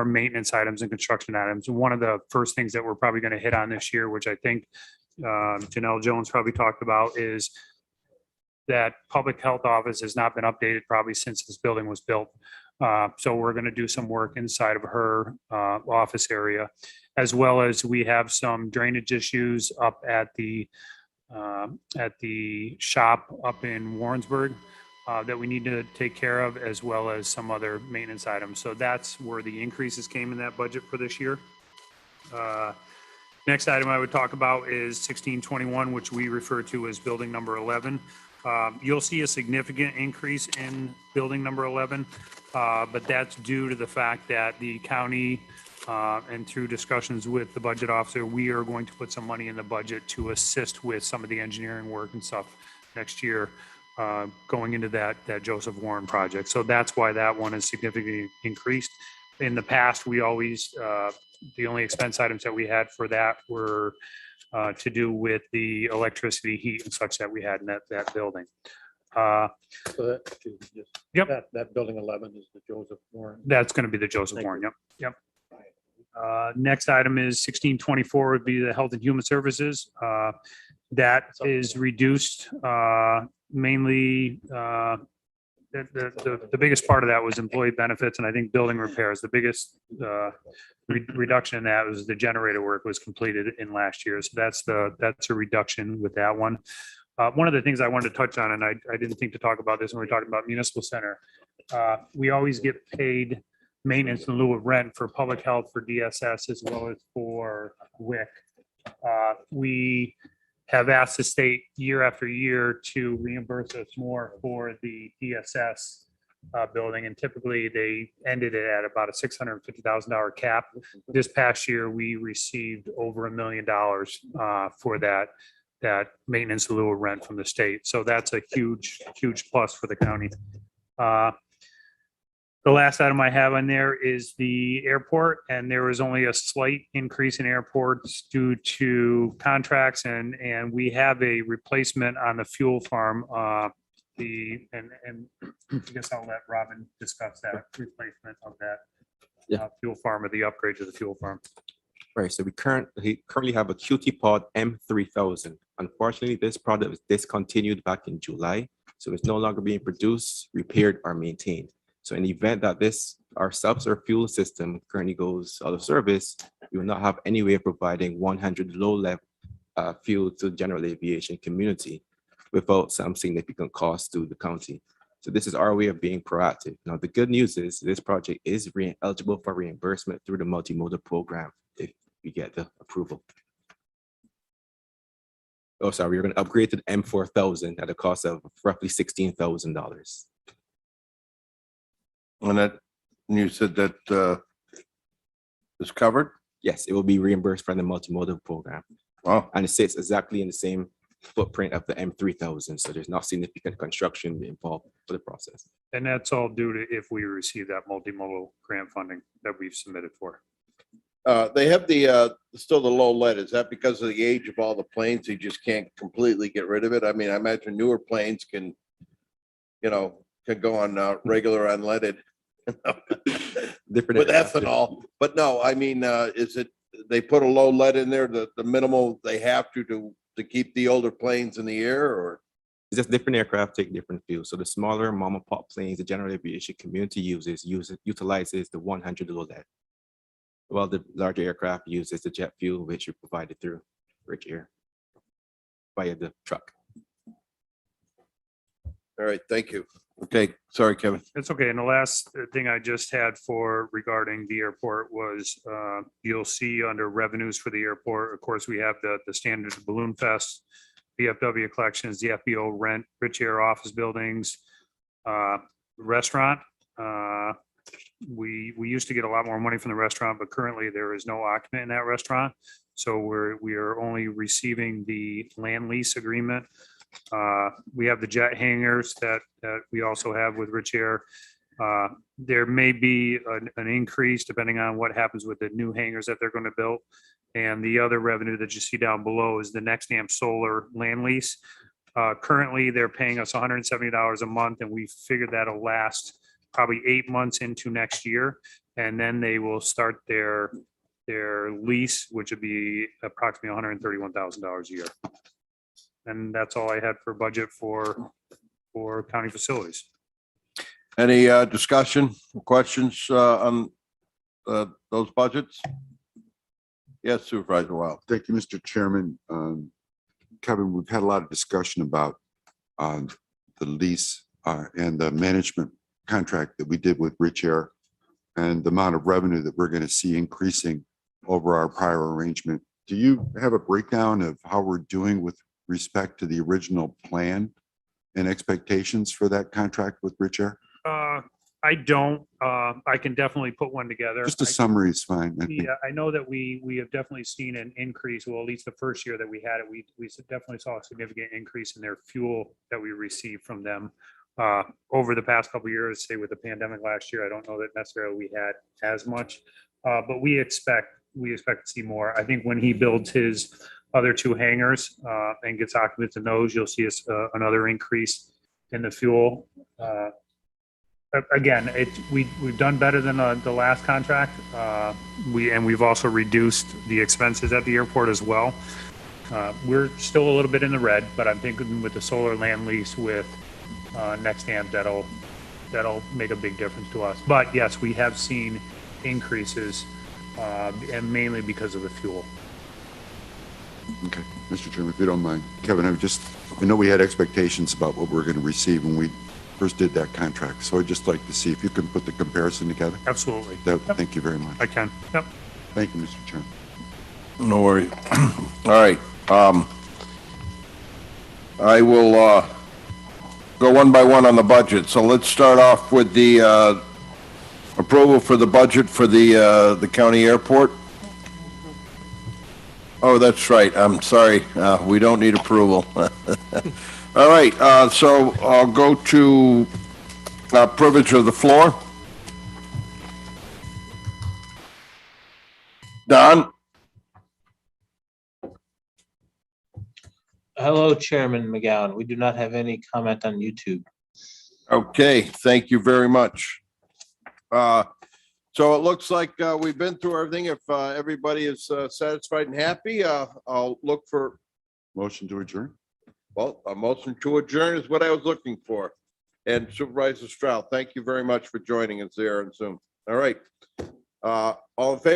maintenance items and construction items. One of the first things that we're probably going to hit on this year, which I think Janelle Jones probably talked about, is that public health office has not been updated probably since this building was built. So we're going to do some work inside of her office area, as well as we have some drainage issues up at the shop up in Warrensburg that we need to take care of, as well as some other maintenance items. So that's where the increases came in that budget for this year. Next item I would talk about is 1621, which we refer to as building number 11. You'll see a significant increase in building number 11, but that's due to the fact that the county and through discussions with the budget officer, we are going to put some money in the budget to assist with some of the engineering work and stuff next year going into that Joseph Warren project. So that's why that one is significantly increased. In the past, we always, the only expense items that we had for that were to do with the electricity, heat and such that we had in that building. So that, Yep. that building 11 is the Joseph Warren. That's going to be the Joseph Thank Warren. you. Yep. Next item is 1624 would be the Health and Human Services. That is reduced mainly, the biggest part of that was employee benefits and I think building repairs. The biggest reduction in that was the generator work was completed in last year. So that's a reduction with that one. One of the things I wanted to touch on, and I didn't think to talk about this when we were talking about municipal center. We always get paid maintenance in lieu of rent for public health, for DSS, as well as for WIC. We have asked the state year after year to reimburse us more for the DSS building, and typically they ended it at about a $650,000 cap. This past year, we received over $1 million for that maintenance in lieu of rent from the state. So that's a huge plus for the county. The last item I have on there is the airport, and there was only a slight increase in airports due to contracts, and we have a replacement on the fuel farm. And I guess I'll let Robin discuss that replacement of that fuel farm, or the upgrade to the fuel farm. Right, so we currently have a QT Pod M3000. Unfortunately, this product was discontinued back in July, so it's no longer being produced, repaired, or maintained. So in the event that our subs or fuel system currently goes out of service, we will not have any way of providing 100 low-level fuel to the general aviation community without some significant cost to the county. So this is our way of being proactive. Now, the good news is this project is eligible for reimbursement through the multimodal program if we get the approval. Oh, sorry, we're going to upgrade to the M4000 at a cost of roughly $16,000. And you said that is covered? Yes, it will be reimbursed from the multimodal program. Wow. And it sits exactly in the same footprint of the M3000. So there's not significant construction involved for the process. And that's all due to if we receive that multimodal grant funding that we've submitted for. They have still the low lead. Is that because of the age of all the planes? You just can't completely get rid of it? I mean, I imagine newer planes can go on regular unleaded. Different with ethanol, but no, I mean, is it, they put a low lead in there, the minimal they have to keep the older planes in the air, or? It's just different aircraft take different fuels. So the smaller mom and pop planes, the general aviation community utilizes the 100 low lead, while the larger aircraft uses the jet fuel, which are provided through Rich Air via the truck. All right, thank you. Okay, sorry, Kevin. It's okay. And the last thing I just had for regarding the airport was, you'll see under revenues for the airport, of course, we have the standard Balloon Fest, VFW collections, the FBO rent, Rich Air office buildings, restaurant. We used to get a lot more money from the restaurant, but currently there is no occupant in that restaurant. So we are only receiving the land lease agreement. We have the jet hangars that we also have with Rich Air. There may be an increase depending on what happens with the new hangars that they're going to build. And the other revenue that you see down below is the Nextnam solar land lease. Currently, they're paying us $170 a month, and we figured that'll last probably 8 months into next year. And then they will start their lease, which would be approximately $131,000 a year. And that's all I had for budget for county facilities. Any discussion, questions on those budgets? Yes, Supervisor Wild. Thank you, Mr. Chairman. Kevin, we've had a lot of discussion about the lease and the management contract that we did with Rich Air and the amount of revenue that we're going to see increasing over our prior arrangement. Do you have a breakdown of how we're doing with respect to the original plan and expectations for that contract with Rich Air? I don't. I can definitely put one together. Just a summary is fine. I think. Yeah, I know that we have definitely seen an increase. Well, at least the first year that we had it, we definitely saw a significant increase in their fuel that we received from them. Over the past couple of years, say with the pandemic last year, I don't know that necessarily we had as much, but we expect to see more. I think when he builds his other two hangars and gets occupants in those, you'll see us another increase in the fuel. Again, we've done better than the last contract. We've also reduced the expenses at the airport as well. We're still a little bit in the red, but I'm thinking with the solar land lease with next amp, that'll make a big difference to us. But yes, we have seen increases, and mainly because of the fuel. Okay, Mr. Chairman, if you don't mind, Kevin, I know we had expectations about what we're going to receive when we first did that contract. So I'd just like to see if you can put the comparison together. Absolutely. Yep. Thank you very much. I can. Yep. Thank you, Mr. Chairman. No worries. All right. I will go one by one on the budget. So let's start off with the approval for the budget for the county airport. Oh, that's right. I'm sorry. We don't need approval. All right. So I'll go to privilege of the floor. Don? Hello, Chairman McGowan. We do not have any comment on YouTube. Okay, thank you very much. So it looks like we've been through everything. If everybody is satisfied and happy, I'll look for. Motion to adjourn. Well, a motion to adjourn is what I was looking for. And Supervisor Stroud, thank you very much for joining us there on Zoom. All right. All in favor?